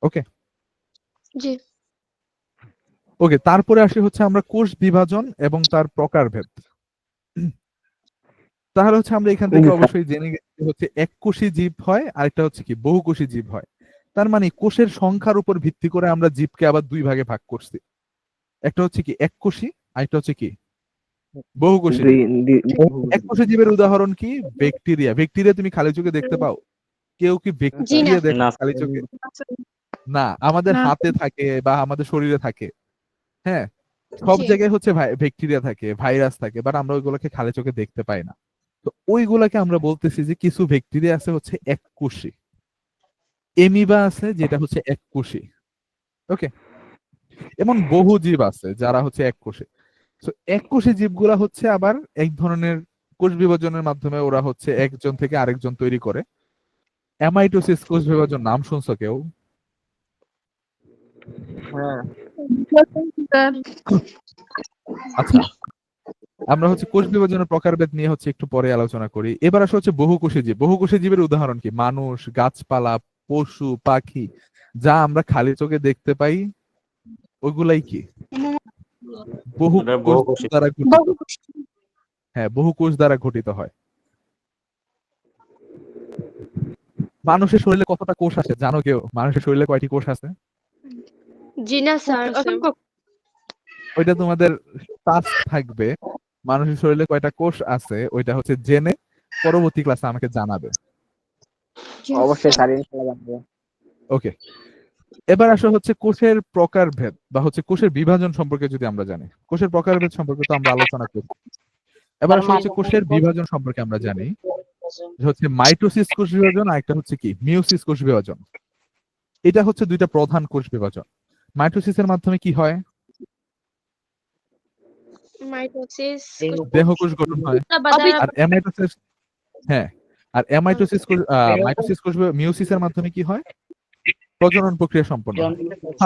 ওকে জি। ওকে, তারপরে আসি হচ্ছে আমরা কোষ বিভাজন এবং তার প্রকারভেদ। তাহলে হচ্ছে আমরা এখান থেকে অবশ্যই জেনে গেছি হচ্ছে এককোষী জীব হয়, আরেকটা হচ্ছে কি বহুকোষী জীব হয়। তার মানে কোষের সংখ্যার উপর ভিত্তি করে আমরা জীবকে আবার দুই ভাগে ভাগ করছি, একটা হচ্ছে কি এককোষী, আরেকটা হচ্ছে কি বহুকোষী জীব। এককোষী জীবের উদাহরণ কি? ব্যাকটেরিয়া। ব্যাকটেরিয়া তুমি খালি চোখে দেখতে পাও? কেউ কি জি না। ব্যাকটেরিয়া দেখে না খালি চোখে? না, আমাদের না। হাতে থাকে বা আমাদের শরীরে থাকে, হ্যাঁ, সব জি। জায়গায় হচ্ছে ব্যাকটেরিয়া থাকে, ভাইরাস থাকে, বাট আমরা ওইগুলোকে খালি চোখে দেখতে পাই না। তো ওইগুলাকে আমরা বলতেছি যে কিছু ব্যাকটেরিয়া আছে হচ্ছে এককোষী, এমিবা আছে যেটা হচ্ছে এককোষী। ওকে, এমন বহু জীব আছে যারা হচ্ছে এককোষী। তো এককোষী জীবগুলা হচ্ছে আবার এক ধরনের কোষ বিভাজনের মাধ্যমে ওরা হচ্ছে একজন থেকে আরেকজন তৈরি করে। অ্যামাইটোসিস কোষ বিভাজন নাম শুনছো কেউ? হ্যাঁ আচ্ছা, আমরা হচ্ছে কোষ বিভাজনের প্রকারভেদ নিয়ে হচ্ছে একটু পরে আলোচনা করি। এবার আসলে হচ্ছে বহুকোষী জীব। বহুকোষী জীবের উদাহরণ কি? মানুষ, গাছপালা, পশু, পাখি, যা আমরা খালি চোখে দেখতে পাই ওইগুলাই কি বহু এটা কোষ বহুকোষী। দ্বারা গঠিত। হ্যাঁ, বহু কোষ দ্বারা গঠিত হয়। মানুষের শরীরে কতটা কোষ আছে জানো কেউ? মানুষের শরীরে কয়টি কোষ আছে? জি না স্যার। ওইটা তোমাদের টাস্ক থাকবে, মানুষের শরীরে কয়টা কোষ আছে ওইটা হচ্ছে জেনে পরবর্তী ক্লাসে আমাকে জানাবে। অবশ্যই স্যার, ইনশাআল্লাহ জানবো। ওকে, এবার আসো হচ্ছে কোষের প্রকারভেদ বা হচ্ছে কোষের বিভাজন সম্পর্কে যদি আমরা জানি। কোষের প্রকারভেদ সম্পর্কে তো আমরা আলোচনা করি। এবার আসো হচ্ছে কোষের বিভাজন সম্পর্কে আমরা জানি যে হচ্ছে মাইটোসিস কোষ বিভাজন আর একটা হচ্ছে কি মিওসিস কোষ বিভাজন। এটা হচ্ছে দুইটা প্রধান কোষ বিভাজন। মাইটোসিসের মাধ্যমে কি হয়? মাইটোসিস দেহকোষ গঠন হয়। আর অ্যামাইটোসিস, হ্যাঁ, আর অ্যামাইটোসিস কোষ মাইটোসিস কোষ মিওসিসের মাধ্যমে কি হয়? প্রজনন প্রক্রিয়া সম্পন্ন হয়।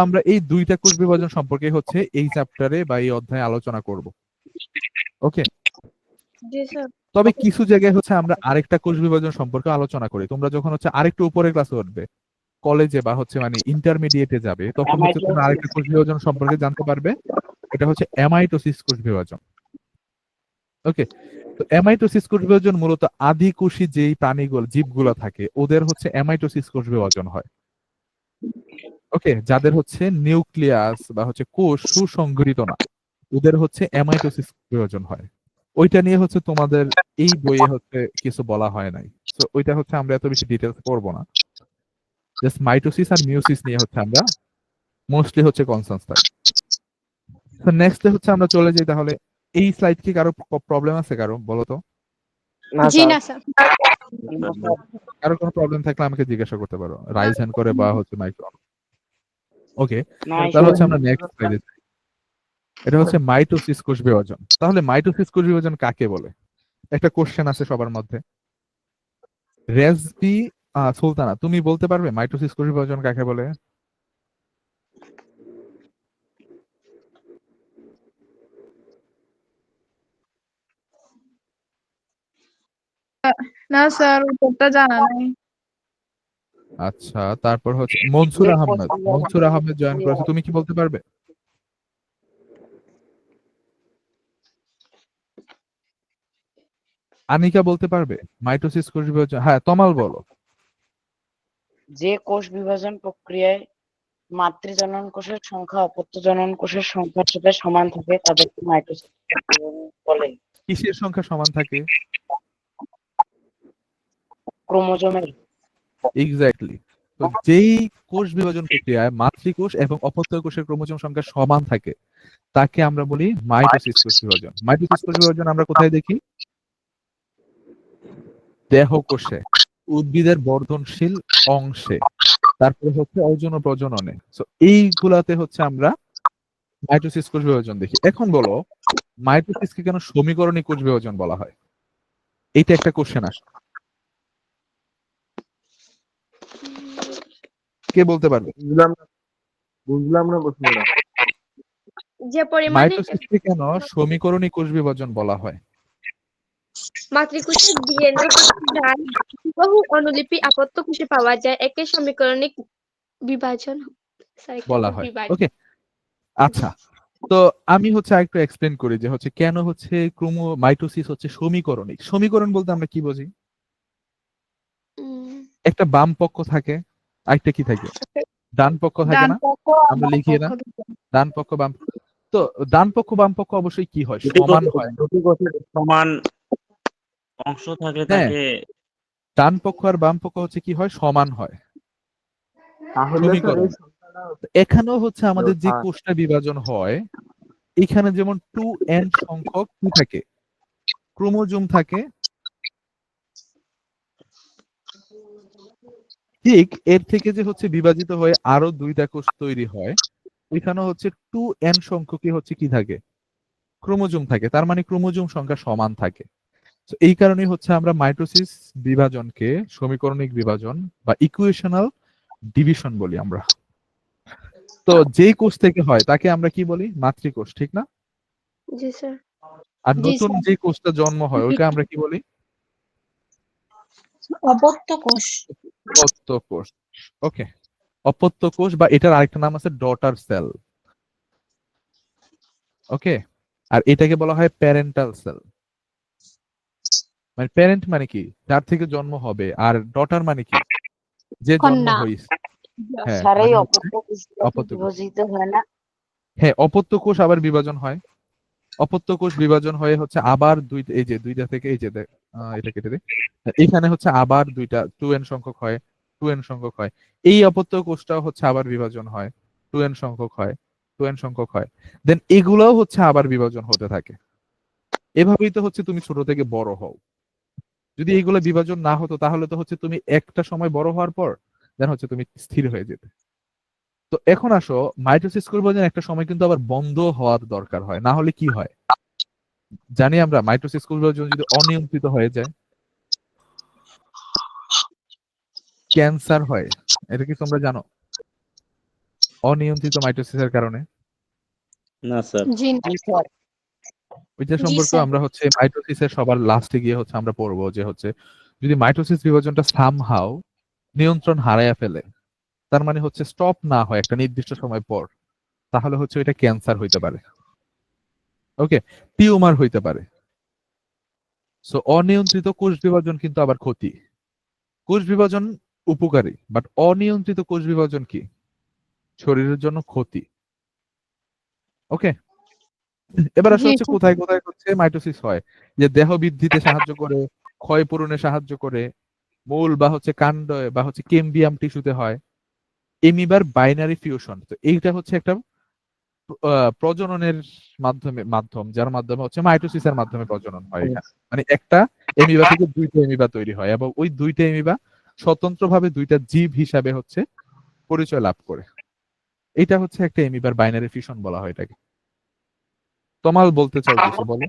আমরা এই দুইটা কোষ বিভাজন সম্পর্কে হচ্ছে এই চ্যাপ্টারে বা এই অধ্যায়ে আলোচনা করব। ওকে, জি স্যার। তবে কিছু জায়গায় হচ্ছে আমরা আরেকটা কোষ বিভাজন সম্পর্কে আলোচনা করি। তোমরা যখন হচ্ছে আরেকটু উপরের ক্লাসে উঠবে, কলেজে বা হচ্ছে মানে ইন্টারমিডিয়েটে যাবে, তখন হচ্ছে তোমরা আরেকটা কোষ বিভাজন সম্পর্কে জানতে পারবে। এটা হচ্ছে অ্যামাইটোসিস কোষ বিভাজন। ওকে, তো অ্যামাইটোসিস কোষ বিভাজন মূলত আদিকোষী যেই প্রাণীগুলো জীবগুলো থাকে ওদের হচ্ছে অ্যামাইটোসিস কোষ বিভাজন হয়। ওকে, যাদের হচ্ছে নিউক্লিয়াস বা হচ্ছে কোষ সুসংগঠিত না, ওদের হচ্ছে অ্যামাইটোসিস বিভাজন হয়। ওইটা নিয়ে হচ্ছে তোমাদের এই বইয়ে হচ্ছে কিছু বলা হয় নাই, তো ওইটা হচ্ছে আমরা এত বেশি ডিটেলস করবো না। জাস্ট মাইটোসিস আর মিওসিস নিয়ে হচ্ছে আমরা মোস্টলি হচ্ছে কনসার্ন থাকি। তো নেক্সট হচ্ছে আমরা চলে যাই। তাহলে এই স্লাইড কি কারো প্রবলেম আছে? কারো বলো তো। জি না স্যার। কারো কোনো প্রবলেম থাকলে আমাকে জিজ্ঞাসা করতে পারো, রাইজ হ্যান্ড করে বা হচ্ছে মাইক্রো। ওকে, তাহলে হচ্ছে আমরা নেক্সট স্লাইডে যাই। এটা হচ্ছে মাইটোসিস কোষ বিভাজন। তাহলে মাইটোসিস কোষ বিভাজন কাকে বলে? একটা কোশ্চেন আছে সবার মধ্যে। রেজবি সুলতানা, তুমি বলতে পারবে মাইটোসিস কোষ বিভাজন কাকে বলে? না স্যার, উত্তরটা জানা নাই। আচ্ছা, তারপর হচ্ছে মনসুর আহমেদ। মনসুর আহমেদ জয়েন করেছে, তুমি কি বলতে পারবে? আনিকা বলতে পারবে মাইটোসিস কোষ বিভাজন? হ্যাঁ, তমাল বলো। যে কোষ বিভাজন প্রক্রিয়ায় মাতৃজনন কোষের সংখ্যা অপত্য জনন কোষের সংখ্যার সাথে সমান থাকে তাদেরকে মাইটোসিস বলে। কিসের সংখ্যা সমান থাকে? ক্রোমোজোমের। এক্স্যাক্টলি। তো যেই কোষ বিভাজন প্রক্রিয়ায় মাতৃকোষ এবং অপত্য কোষের ক্রোমোজোম সংখ্যা সমান থাকে তাকে আমরা বলি মাইটোসিস কোষ বিভাজন। মাইটোসিস কোষ বিভাজন আমরা কোথায় দেখি? দেহকোষে, উদ্ভিদের বর্ধনশীল অংশে, তারপরে হচ্ছে অযৌন প্রজননে। সো এইগুলাতে হচ্ছে আমরা মাইটোসিস কোষ বিভাজন দেখি। এখন বলো, মাইটোসিসকে কেন সমীকরণী কোষ বিভাজন বলা হয়? এইটা একটা কোশ্চেন আসে, কে বলতে পারবে? বুঝলাম না প্রশ্নটা। যে পরিমাণে মাইটোসিসকে কেন সমীকরণী কোষ বিভাজন বলা হয়? মাতৃকোষের ডিএনএ বহু অনুলিপি আপত্য কোষে পাওয়া যায়, একে সমীকরণিক বিভাজন বলা হয়। ওকে, আচ্ছা। তো আমি হচ্ছে আরেকটু এক্সপ্লেন করি যে হচ্ছে কেন হচ্ছে মাইটোসিস হচ্ছে সমীকরণিক। সমীকরণ বলতে আমরা কি বুঝি? একটা বাম পক্ষ থাকে, আরেকটা কি থাকে? ডান পক্ষ থাকে না? আমরা লিখি না ডান পক্ষ বাম পক্ষ। তো ডান পক্ষ বাম পক্ষ অবশ্যই কি হয়? সমান হয়। দুটি কোষের সমান অংশ থাকে, হ্যাঁ, তাকে ডান পক্ষ আর বাম পক্ষ হচ্ছে কি হয়? সমান হয়। তাহলে স্যার এই সমীকরণ। সংখ্যাটা এখানেও হচ্ছে আমাদের যে হ্যাঁ। কোষটা বিভাজন হয়, এখানে যেমন 2n সংখ্যক কি থাকে? ক্রোমোজোম থাকে। ঠিক এর থেকে যে হচ্ছে বিভাজিত হয়ে আরো দুইটা কোষ তৈরি হয়, এখানে হচ্ছে 2n সংখ্যকই হচ্ছে কি থাকে? ক্রোমোজোম থাকে। তার মানে ক্রোমোজোম সংখ্যা সমান থাকে। তো এই কারণেই হচ্ছে আমরা মাইটোসিস বিভাজনকে সমীকরণিক বিভাজন বা ইকুয়েশনাল ডিভিশন বলি আমরা। তো যেই কোষ থেকে হয় তাকে আমরা কি বলি? মাতৃকোষ, ঠিক না? জি স্যার। আর জি নতুন স্যার। যে কোষটা জন্ম হয় ওইটা আমরা কি বলি? অপত্য কোষ। অপত্য কোষ। ওকে, অপত্য কোষ বা এটার আরেকটা নাম আছে ডটার সেল। ওকে, আর এটাকে বলা হয় প্যারেন্টাল সেল। মানে প্যারেন্ট মানে কি? যার থেকে জন্ম হবে, আর ডটার মানে কি? যে জন্ম কন্যা। হইছে। হ্যাঁ, স্যার এই মানে হচ্ছে অপত্য কোষগুলো অপত্য কোষ। বিভাজিত হয় না? হ্যাঁ, অপত্য কোষ আবার বিভাজন হয়। অপত্য কোষ বিভাজন হয়ে হচ্ছে আবার এই যে দুইটা থেকে এই যে এটা কেটে দিই। এখানে হচ্ছে আবার দুইটা 2n সংখ্যক হয়, 2n সংখ্যক হয়। এই অপত্য কোষটাও হচ্ছে আবার বিভাজন হয়, 2n সংখ্যক হয়, 2n সংখ্যক হয়। দেন এগুলাও হচ্ছে আবার বিভাজন হতে থাকে। এভাবেই তো হচ্ছে তুমি ছোট থেকে বড় হও। যদি এইগুলো বিভাজন না হতো তাহলে তো হচ্ছে তুমি একটা সময় বড় হওয়ার পর দেন হচ্ছে তুমি স্থির হয়ে যেতে। তো এখন আসো, মাইটোসিস কোষ বিভাজন একটা সময় কিন্তু আবার বন্ধ হওয়ার দরকার হয়, না হলে কি হয়? জানি আমরা মাইটোসিস কোষ বিভাজন যদি অনিয়ন্ত্রিত হয়ে যায় ক্যান্সার হয়। এটা কি তোমরা জানো? অনিয়ন্ত্রিত মাইটোসিসের কারণে। না স্যার। জি না। ওইটা জি সম্পর্কে স্যার। আমরা হচ্ছে মাইটোসিসের সবার লাস্টে গিয়ে হচ্ছে আমরা পড়বো যে হচ্ছে যদি মাইটোসিস বিভাজনটা সামহাও নিয়ন্ত্রণ হারায়া ফেলে, তার মানে হচ্ছে স্টপ না হয় একটা নির্দিষ্ট সময় পর, তাহলে হচ্ছে এটা ক্যান্সার হইতে পারে। ওকে, টিউমার হইতে পারে। সো অনিয়ন্ত্রিত কোষ বিভাজন কিন্তু আবার ক্ষতি। কোষ বিভাজন উপকারী, বাট অনিয়ন্ত্রিত কোষ বিভাজন কি? শরীরের জন্য ক্ষতি। ওকে, এবার আসা জি হচ্ছে স্যার। কোথায় কোথায় হচ্ছে মাইটোসিস হয়। যে দেহ বৃদ্ধিতে সাহায্য করে, ক্ষয় পূরণে সাহায্য করে, মূল বা হচ্ছে কাণ্ড বা হচ্ছে কেম্বিয়াম টিস্যুতে হয়। এমিবার বাইনারি ফিউশন, তো এইটা হচ্ছে একটা প্রজননের মাধ্যম যার মাধ্যমে হচ্ছে মাইটোসিসের মাধ্যমে প্রজনন হয় এখানে। মানে একটা এমিবা থেকে দুইটা এমিবা তৈরি হয় এবং ওই দুইটা এমিবা স্বতন্ত্রভাবে দুইটা জীব হিসাবে হচ্ছে পরিচয় লাভ করে। এটা হচ্ছে একটা এমিবার বাইনারি ফিউশন বলা হয় এটাকে। তমাল বলতে চাও কিছু বলো।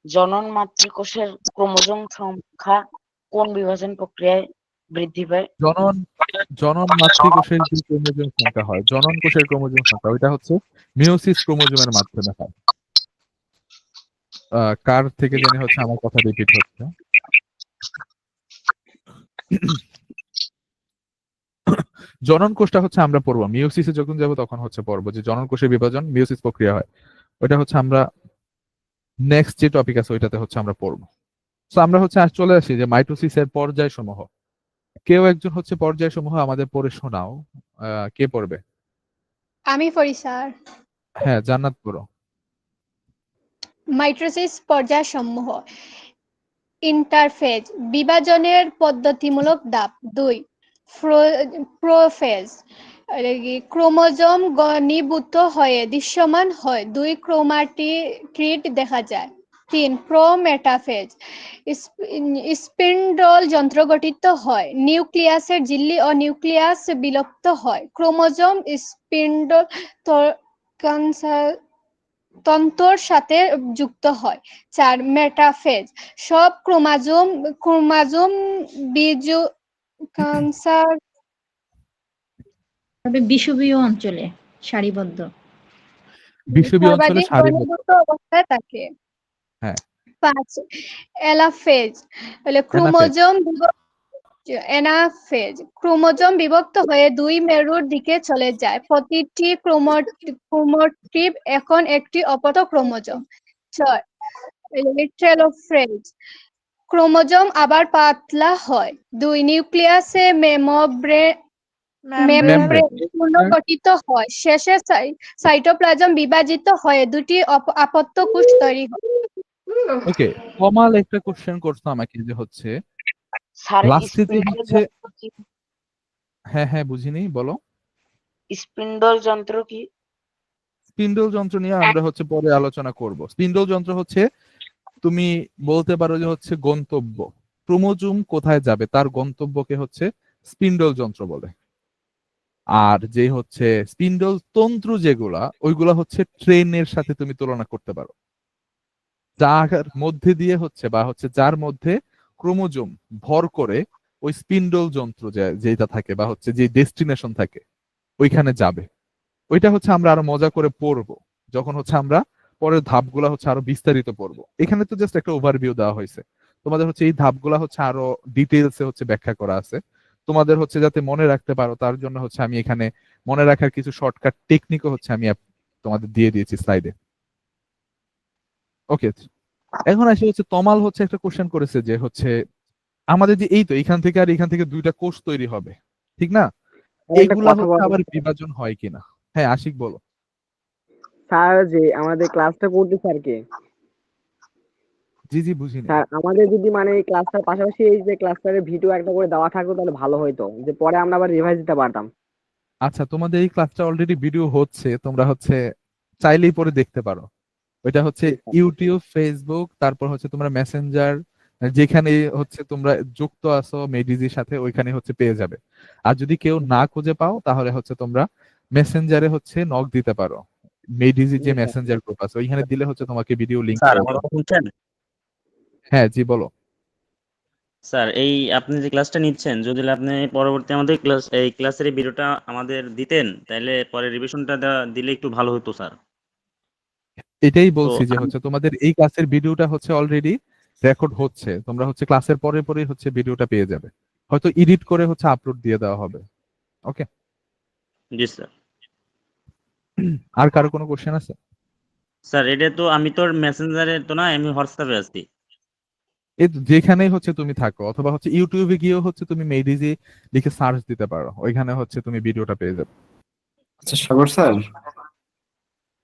জনন মাতৃকোষের ক্রোমোজোম সংখ্যা কোন বিভাজন প্রক্রিয়ায় বৃদ্ধি পায়? জনন মাতৃকোষের যে ক্রোমোজোম সংখ্যা হয়, জনন কোষের ক্রোমোজোম সংখ্যা, ওইটা হচ্ছে মিওসিস ক্রোমোজোমের মাধ্যমে হয়। কার থেকে জানি হচ্ছে আমার কথা রিপিট হচ্ছে। জনন কোষটা হচ্ছে আমরা পড়বো মিওসিসে যখন যাব তখন হচ্ছে পড়বো যে জনন কোষের বিভাজন মিওসিস প্রক্রিয়া হয়। ওইটা হচ্ছে আমরা নেক্সট যে টপিক আছে ওইটাতে হচ্ছে আমরা পড়বো। তো আমরা হচ্ছে আজ চলে আসি যে মাইটোসিসের পর্যায় সমূহ। কেউ একজন হচ্ছে পর্যায় সমূহ আমাদের পড়ে শোনাও। কে পড়বে? আমি পড়ি স্যার। হ্যাঁ, জান্নাত পড়ো। মাইটোসিস পর্যায়সমূহ। ইন্টারফেজ, বিভাজনের পদ্ধতিমূলক ধাপ। 2, প্রোফেজ, ক্রোমোজোম ঘনীভূত হয়ে দৃশ্যমান হয়, 2 ক্রোমাটিড দেখা যায়। 3, প্রোমেটাফেজ, স্পিন্ডল যন্ত্র গঠিত হয়, নিউক্লিয়াসের ঝিল্লি ও নিউক্লিয়াস বিলুপ্ত হয়, ক্রোমোজোম স্পিন্ডল তন্তুর সাথে যুক্ত হয়। 4, মেটাফেজ, সব ক্রোমোজোম ক্যান্সার তবে বিষুবীয় অঞ্চলে সারিবদ্ধ। বিষুবীয় অঞ্চলে সর্বাধিক সারিবদ্ধ। ঘনীভূত অবস্থায় থাকে। হ্যাঁ। 5, এলাফেজ, ক্রোমোজোম এনাফেজ, ক্রোমোজোম বিভক্ত হয়ে 2 মেরুর দিকে চলে যায়, প্রতিটি ক্রোমোটিড এখন একটি অপত্য ক্রোমোজোম। 6, টেলোফেজ, ক্রোমোজোম আবার পাতলা হয়, 2 নিউক্লিয়াসে মেমব্রেন পুনর্গঠিত হয়, শেষে সাইটোপ্লাজম বিভাজিত হয়ে 2টি আপত্য কোষ তৈরি হয়। ওকে, কমাল একটা কোশ্চেন করছো আমাকে যে হচ্ছে স্যার লাস্টে যে স্পিন্ডল হচ্ছে। যন্ত্র কি? হ্যাঁ বুঝিনি, বলো। স্পিন্ডল যন্ত্র কি? স্পিন্ডল যন্ত্র নিয়ে আমরা হচ্ছে পরে আলোচনা করব। স্পিন্ডল যন্ত্র হচ্ছে তুমি বলতে পারো যে হচ্ছে গন্তব্য, ক্রোমোজোম কোথায় যাবে তার গন্তব্যকে হচ্ছে স্পিন্ডল যন্ত্র বলে। আর যে হচ্ছে স্পিন্ডল তন্তু যেগুলা ওইগুলা হচ্ছে ট্রেনের সাথে তুমি তুলনা করতে পারো, যার মধ্যে দিয়ে হচ্ছে বা হচ্ছে যার মধ্যে ক্রোমোজোম ভর করে ওই স্পিন্ডল যন্ত্র যেটা থাকে বা হচ্ছে যে ডেস্টিনেশন থাকে ওইখানে যাবে। ওইটা হচ্ছে আমরা আরো মজা করে পড়বো যখন হচ্ছে আমরা পরের ধাপগুলা হচ্ছে আরো বিস্তারিত পড়বো। এখানে তো জাস্ট একটা ওভারভিউ দেওয়া হয়েছে, তোমাদের হচ্ছে এই ধাপগুলা হচ্ছে আরো ডিটেইলসে হচ্ছে ব্যাখ্যা করা আছে। তোমাদের হচ্ছে যাতে মনে রাখতে পারো তার জন্য হচ্ছে আমি এখানে মনে রাখার কিছু শর্টকাট টেকনিকও হচ্ছে আমি তোমাদের দিয়ে দিয়েছি স্লাইডে। ওকে, এখন আসি হচ্ছে তমাল হচ্ছে একটা কোশ্চেন করেছে যে হচ্ছে আমাদের যে এই তো এখান থেকে আর এখান থেকে 2টা কোষ তৈরি হবে, ঠিক না? এগুলা হচ্ছে আবার বিভাজন হয় কিনা। হ্যাঁ আশিক বলো। স্যার যে আমাদের ক্লাসটা করতে স্যার কে? জি বুঝিনি। স্যার আমাদের যদি মানে এই ক্লাসটার পাশাপাশি এই যে ক্লাসটার ভিডিও একটা করে দেওয়া থাকতো তাহলে ভালো হতো, যে পরে আমরা আবার রিভাইজ দিতে পারতাম। আচ্ছা, তোমাদের এই ক্লাসটা অলরেডি ভিডিও হচ্ছে, তোমরা হচ্ছে চাইলেই পরে দেখতে পারো। ওইটা হচ্ছে ইউটিউব, ফেসবুক, তারপর হচ্ছে তোমরা মেসেঞ্জার, যেখানে হচ্ছে তোমরা যুক্ত আছো মেডিজির সাথে ওইখানে হচ্ছে পেয়ে যাবে। আর যদি কেউ না খুঁজে পাও তাহলে হচ্ছে তোমরা মেসেঞ্জারে হচ্ছে নক দিতে পারো। মেডিজি যে মেসেঞ্জার গ্রুপ আছে ওইখানে দিলে হচ্ছে তোমাকে ভিডিও লিংক স্যার করে আমার দেবে। কথা শুনছেন? হ্যাঁ জি বলো। স্যার এই আপনি যে ক্লাসটা নিচ্ছেন যদি আপনি পরবর্তী আমাদের এই ক্লাসের ভিডিওটা আমাদের দিতেন তাহলে পরে রিভিশনটা দিলে একটু ভালো হতো স্যার। এটাই বলছি যে হচ্ছে তোমাদের এই ক্লাসের ভিডিওটা হচ্ছে অলরেডি রেকর্ড হচ্ছে, তোমরা হচ্ছে ক্লাসের পরে পরে হচ্ছে ভিডিওটা পেয়ে যাবে, হয়তো এডিট করে হচ্ছে আপলোড দিয়ে দেওয়া হবে। ওকে জি স্যার। আর কারো কোনো কোশ্চেন আছে? স্যার এটা তো আমি তো মেসেঞ্জারে তো না, আমি হোয়াটসঅ্যাপে আছি। এই যেখানেই হচ্ছে তুমি থাকো অথবা হচ্ছে ইউটিউবে গিয়েও হচ্ছে তুমি মেডিজি লিখে সার্চ দিতে পারো, ওইখানে হচ্ছে তুমি ভিডিওটা পেয়ে যাবে। আচ্ছা সাগর স্যার।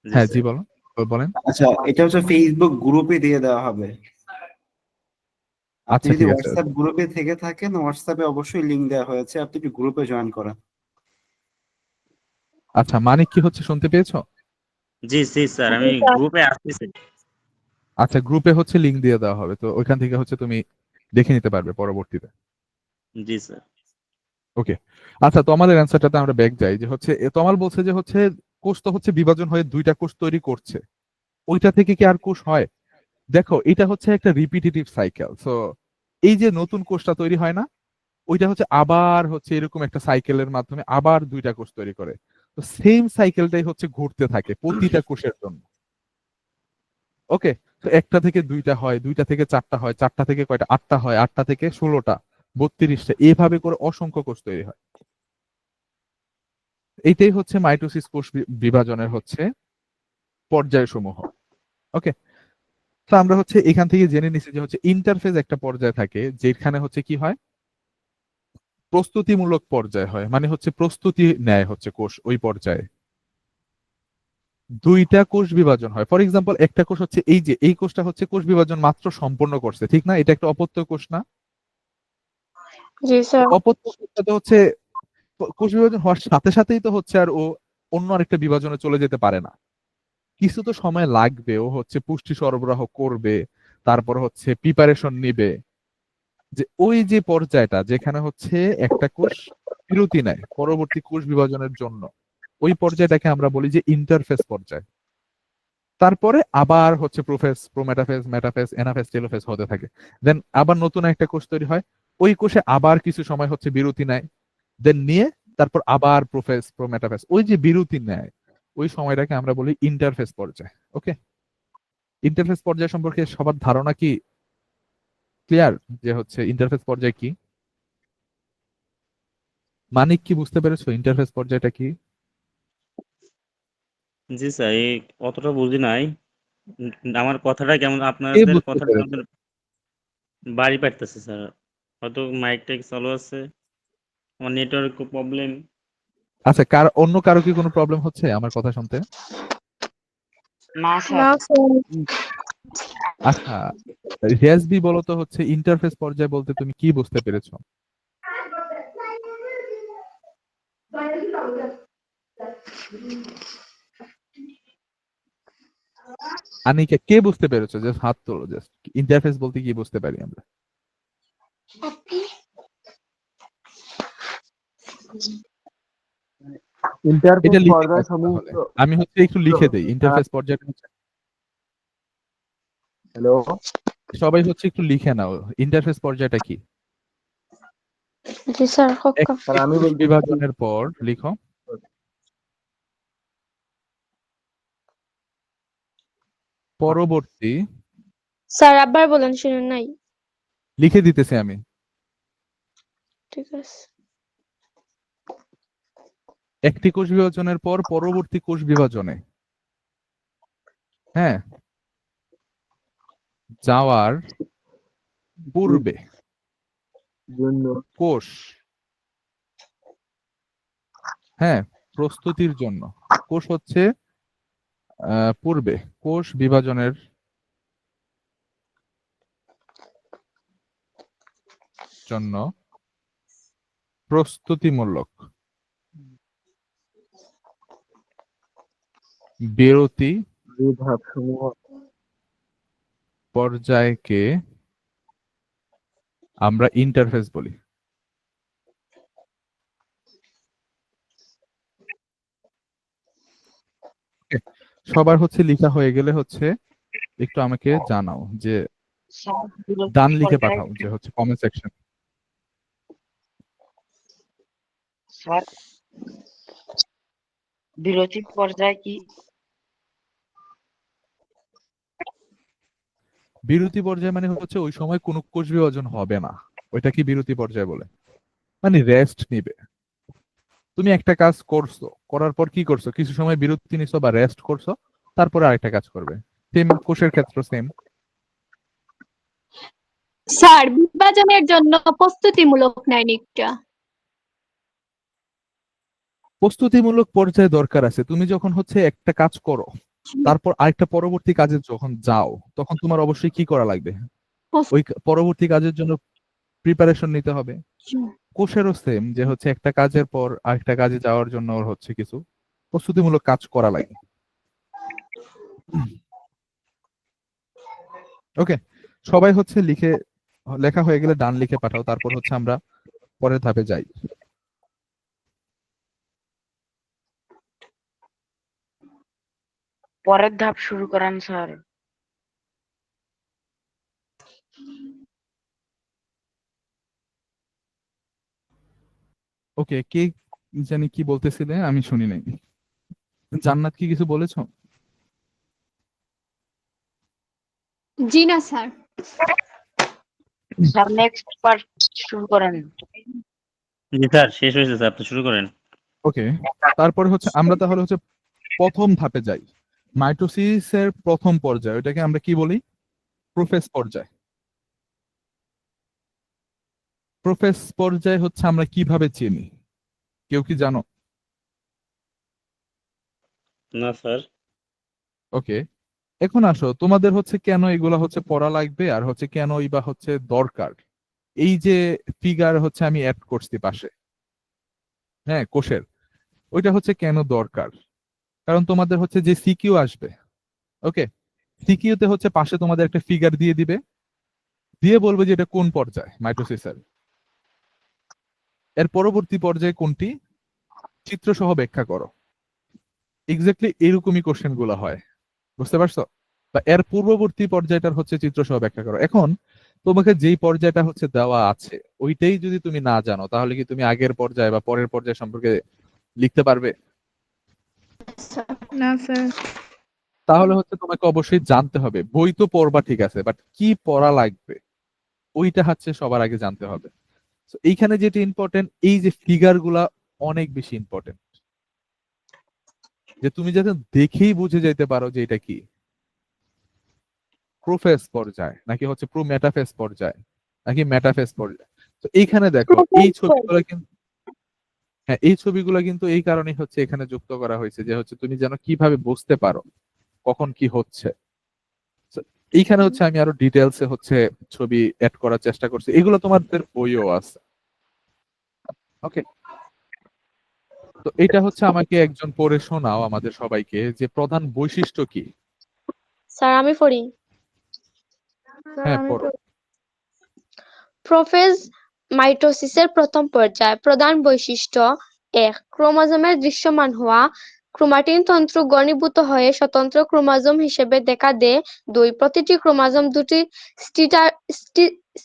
হ্যাঁ জি বলো, বলেন। আচ্ছা এটা হচ্ছে ফেসবুক গ্রুপে দিয়ে দেওয়া হবে। আপনি আচ্ছা যদি ঠিক আছে। হোয়াটসঅ্যাপ গ্রুপে থেকে থাকেন হোয়াটসঅ্যাপে অবশ্যই লিংক দেওয়া হয়েছে, আপনি একটু গ্রুপে জয়েন করেন। আচ্ছা মানিক কি হচ্ছে শুনতে পেয়েছো? জি স্যার আমি গ্রুপে আসতেছি। আচ্ছা গ্রুপে হচ্ছে লিংক দিয়ে দেওয়া হবে, তো ওইখান থেকে হচ্ছে তুমি দেখে নিতে পারবে পরবর্তীতে। জি স্যার। ওকে আচ্ছা, তোমাদের অ্যান্সারটাতে আমরা ব্যাক যাই যে হচ্ছে তমাল বলছে যে হচ্ছে কোষ তো হচ্ছে বিভাজন হয়ে 2টা কোষ তৈরি করছে, ওইটা থেকে কি আর কোষ হয়? দেখো এটা হচ্ছে একটা রিপিটিটিভ সাইকেল। সো এই যে নতুন কোষটা তৈরি হয় না, ওইটা হচ্ছে আবার হচ্ছে এরকম একটা সাইকেলের মাধ্যমে আবার দুইটা কোষ তৈরি করে। তো সেম সাইকেলটাই হচ্ছে ঘুরতে থাকে প্রতিটা কোষের জন্য। ওকে, তো একটা থেকে দুইটা হয়, দুইটা থেকে চারটা হয়, চারটা থেকে কয়টা, আটটা হয়, আটটা থেকে 16টা, 32টা, এভাবে করে অসংখ্য কোষ তৈরি হয়। এইটাই হচ্ছে মাইটোসিস কোষ বিভাজনের হচ্ছে পর্যায়সমূহ। ওকে, তো আমরা হচ্ছে এখান থেকে জেনে নিছি যে হচ্ছে ইন্টারফেজ একটা পর্যায় থাকে, যেখানে হচ্ছে কি হয়, প্রস্তুতিমূলক পর্যায় হয়, মানে হচ্ছে প্রস্তুতি নেয় হচ্ছে কোষ ওই পর্যায়ে। দুইটা কোষ বিভাজন হয়। ফর এক্সাম্পল, একটা কোষ হচ্ছে এই যে এই কোষটা হচ্ছে কোষ বিভাজন মাত্র সম্পন্ন করছে, ঠিক না? এটা একটা অপত্য কোষ না? জি স্যার। অপত্য কোষটাতে হচ্ছে কোষ বিভাজন হওয়ার সাথে সাথেই তো হচ্ছে আর ও অন্য আরেকটা বিভাজনে চলে যেতে পারে না, কিছু তো সময় লাগবে। ও হচ্ছে পুষ্টি সরবরাহ করবে, তারপর হচ্ছে প্রিপারেশন নিবে, যে ওই যে পর্যায়টা যেখানে হচ্ছে একটা কোষ বিরতি নেয় পরবর্তী কোষ বিভাজনের জন্য, ওই পর্যায়টাকে আমরা বলি যে ইন্টারফেস পর্যায়। তারপরে আবার হচ্ছে prophase, prometaphase, metaphase, anaphase, telophase হতে থাকে। দেন আবার নতুন একটা কোষ তৈরি হয়, ওই কোষে আবার কিছু সময় হচ্ছে বিরতি নেয়, দেন নিয়ে তারপর আবার প্রোফেজ, প্রোমেটাফেজ, ওই যে বিরতি নেয় ওই সময়টাকে আমরা বলি ইন্টারফেস পর্যায়। ওকে, ইন্টারফেস পর্যায় সম্পর্কে সবার ধারণা কি ক্লিয়ার, যে হচ্ছে ইন্টারফেস পর্যায় কি? মানিক কি বুঝতে পেরেছো ইন্টারফেস পর্যায়টা কি? জি স্যার, এই অতটা বুঝি নাই। আমার কথাটা কেমন, কে আপনাদের বুঝতে কথাটা পেরেছো? আমাদের বাড়ি পাইতেছে স্যার, হয়তো মাইক টাইক চালু আছে, আমার নেটওয়ার্ক প্রবলেম। আচ্ছা, অন্য কারো কি কোনো প্রবলেম হচ্ছে আমার কথা শুনতে? না স্যার। না স্যার। আচ্ছা, রিয়াজবি বলো তো হচ্ছে ইন্টারফেস পর্যায় বলতে তুমি কি বুঝতে পেরেছো? আনিকা, কে বুঝতে পেরেছো? জাস্ট হাত তোলো, জাস্ট ইন্টারফেস বলতে কি বুঝতে পারি আমরা? ইন্টারফেস এটা লিখে পর্যায় দাও সমূহ। তাহলে। আমি হচ্ছে একটু লিখে দেই ইন্টারফেস পর্যায়টা হচ্ছে। হ্যালো, সবাই হচ্ছে একটু লিখে নাও ইন্টারফেস পর্যায়টা কি। জি স্যার। একটি স্যার আমি কোষ বলতেছি বিভাজনের পর লিখো পরবর্তী, স্যার আবার বলেন, শুনেন নাই। লিখে দিতেছি আমি। ঠিক আছে। একটি কোষ বিভাজনের পর পরবর্তী কোষ বিভাজনে, হ্যাঁ, যাওয়ার পূর্বে জন্য কোষ, হ্যাঁ, প্রস্তুতির জন্য কোষ হচ্ছে পূর্বে কোষ বিভাজনের জন্য প্রস্তুতিমূলক বিরতি বিভাগ সমূহ পর্যায়কে আমরা ইন্টারফেস বলি। Okay, সবার হচ্ছে লিখা হয়ে গেলে হচ্ছে একটু আমাকে জানাও, যে স্যার, বিরতি ডান লিখে পর্যায় পাঠাও, যে হচ্ছে কমেন্ট সেকশন। স্যার, বিরতি পর্যায় কি? বিরতি পর্যায় মানে হচ্ছে ওই সময় কোনো কোষ বিভাজন হবে না, ওইটা কি বিরতি পর্যায় বলে, মানে রেস্ট নিবে। তুমি একটা কাজ করছো, করার পর কি করছো, কিছু সময় বিরতি নিছো বা রেস্ট করছো, তারপরে আরেকটা কাজ করবে। সেম কোষের ক্ষেত্রে সেম। স্যার বিভাজনের জন্য প্রস্তুতিমূলক নাইনিকটা। প্রস্তুতিমূলক পর্যায়ে দরকার আছে। তুমি যখন হচ্ছে একটা কাজ করো, তারপর আরেকটা পরবর্তী কাজে যখন যাও, তখন তোমার অবশ্যই কি করা লাগবে, ওই পরবর্তী কাজের জন্য প্রিপারেশন নিতে হবে। কোষেরও সেম, যে হচ্ছে একটা কাজের পর আরেকটা কাজে যাওয়ার জন্য ওর হচ্ছে কিছু প্রস্তুতিমূলক কাজ করা লাগে। ওকে, সবাই হচ্ছে লেখা হয়ে গেলে ডান লিখে পাঠাও, তারপর হচ্ছে আমরা পরের ধাপে যাই। পরের ধাপ শুরু করান স্যার। ওকে, কে জানি কি বলতেছিলে, আমি শুনি নাই। জান্নাত কি কিছু বলেছো? জি না স্যার। স্যার নেক্সট পার্ট শুরু করেন। জি স্যার, শেষ হয়েছে স্যার, আপনি শুরু করেন। ওকে, তারপরে হচ্ছে আমরা তাহলে হচ্ছে প্রথম ধাপে যাই। মাইটোসিসের প্রথম পর্যায়, ওটাকে আমরা কি বলি? প্রোফেজ পর্যায়। প্রোফেজ পর্যায় হচ্ছে আমরা কিভাবে চিনি, কেউ কি জানো? না স্যার। ওকে, এখন আসো, তোমাদের হচ্ছে কেন এগুলা হচ্ছে পড়া লাগবে আর হচ্ছে কেনই বা হচ্ছে দরকার। এই যে ফিগার হচ্ছে আমি অ্যাড করছি পাশে, হ্যাঁ, কোষের, ওইটা হচ্ছে কেন দরকার? কারণ তোমাদের হচ্ছে যে সিকিউ আসবে, ওকে, সিকিউতে হচ্ছে পাশে তোমাদের একটা ফিগার দিয়ে দিবে, দিয়ে বলবে যে এটা কোন পর্যায় মাইটোসিসের, এর পরবর্তী পর্যায়ে কোনটি, চিত্র সহ ব্যাখ্যা করো। এক্স্যাক্টলি এরকমই কোশ্চেন গুলো হয়, বুঝতে পারছো? বা এর পূর্ববর্তী পর্যায়টার হচ্ছে চিত্র সহ ব্যাখ্যা করো। এখন তোমাকে যেই পর্যায়টা হচ্ছে দেওয়া আছে ওইটাই যদি তুমি না জানো, তাহলে কি তুমি আগের পর্যায় বা পরের পর্যায় সম্পর্কে লিখতে পারবে? না স্যার। তাহলে হচ্ছে তোমাকে অবশ্যই জানতে হবে। বই তো পড়বা ঠিক আছে, বাট কি পড়া লাগবে ওইটা হচ্ছে সবার আগে জানতে হবে। So, এইখানে যেটা ইম্পর্টেন্ট, এই যে ফিগার গুলা অনেক বেশি ইম্পর্টেন্ট, যে তুমি যাতে দেখেই বুঝে যেতে পারো যে এটা কি প্রোফেজ পর্যায় নাকি হচ্ছে প্রো মেটাফেজ পর্যায় নাকি মেটাফেজ পর্যায়। তো এইখানে দেখো এই ছবিগুলো কিন্তু, হ্যাঁ, এই ছবিগুলো কিন্তু এই কারণেই হচ্ছে এখানে যুক্ত করা হয়েছে, যে হচ্ছে তুমি যেন কিভাবে বুঝতে পারো কখন কি হচ্ছে। So, এইখানে হচ্ছে আমি আরো ডিটেলসে হচ্ছে ছবি অ্যাড করার চেষ্টা করছি, এগুলো তোমাদের বইও আছে। ওকে, তো এটা হচ্ছে আমাকে একজন পড়ে শোনাও আমাদের সবাইকে, যে প্রধান বৈশিষ্ট্য কি। স্যার আমি পড়ি। হ্যাঁ, পড়ো। প্রোফেজ মাইটোসিসের প্রথম পর্যায়। প্রধান বৈশিষ্ট্য: ১. ক্রোমোজোমের দৃশ্যমান হওয়া। ক্রোমাটিন তন্তু ঘনীভূত হয়ে স্বতন্ত্র ক্রোমোজোম হিসেবে দেখা দেয়। ২. প্রতিটি ক্রোমোজোম দুটি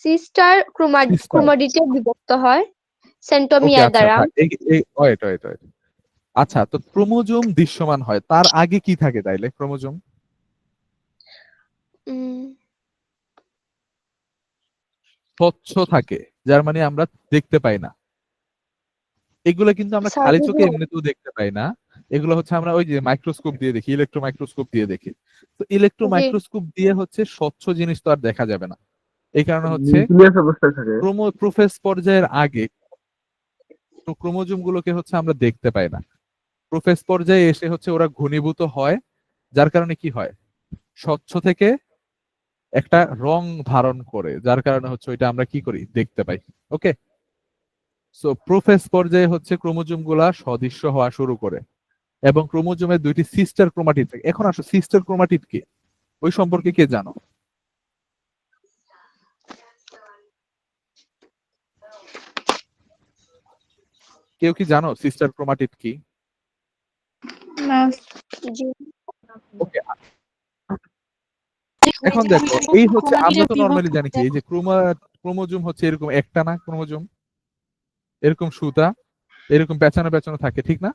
সিস্টার ক্রোমাটিডে বিভক্ত হয় ওকে, সেন্ট্রোমিয়ার আচ্ছা, দ্বারা। Wait wait wait. আচ্ছা, তো ক্রোমোজোম দৃশ্যমান হয়, তার আগে কি থাকে তাইলে? ক্রোমোজোম উম, স্বচ্ছ থাকে, যার মানে আমরা দেখতে পাই না। এগুলো কিন্তু আমরা স্যার খালি চোখে বুঝলাম। এমনিতেও দেখতে পাই না, এগুলো হচ্ছে আমরা ওই যে মাইক্রোস্কোপ দিয়ে দেখি, ইলেকট্রো মাইক্রোস্কোপ দিয়ে দেখি। তো ইলেকট্রো জি। মাইক্রোস্কোপ দিয়ে হচ্ছে স্বচ্ছ জিনিস তো আর দেখা যাবে না, এই কারণে হচ্ছে নিউক্লিয়াস অবস্থায় থাকে। প্রোফেজ পর্যায়ের আগে ক্রোমোজোম গুলোকে হচ্ছে আমরা দেখতে পাই না। প্রোফেজ পর্যায়ে এসে হচ্ছে ওরা ঘনীভূত হয়, যার কারণে কি হয়, স্বচ্ছ থেকে একটা রং ধারণ করে, যার কারণে হচ্ছে ওইটা আমরা কি করি, দেখতে পাই। ওকে, সো প্রোফেজ পর্যায়ে হচ্ছে ক্রোমোজোম গুলা সদৃশ্য হওয়া শুরু করে এবং ক্রোমোজোমের দুইটি সিস্টার ক্রোমাটিড থাকে। এখন আসো, সিস্টার ক্রোমাটিড কি, ওই সম্পর্কে কে জানো? কেউ কি জানো সিস্টার ক্রোমাটিড কি? না। জি। ওকে, এখন দেখো, এই হচ্ছে আমরা তো নর্মালি জানি কি, এই যে ক্রোমোজোম হচ্ছে এরকম একটা না, ক্রোমোজোম এরকম সুতা এরকম পেঁচানো পেঁচানো থাকে, ঠিক না?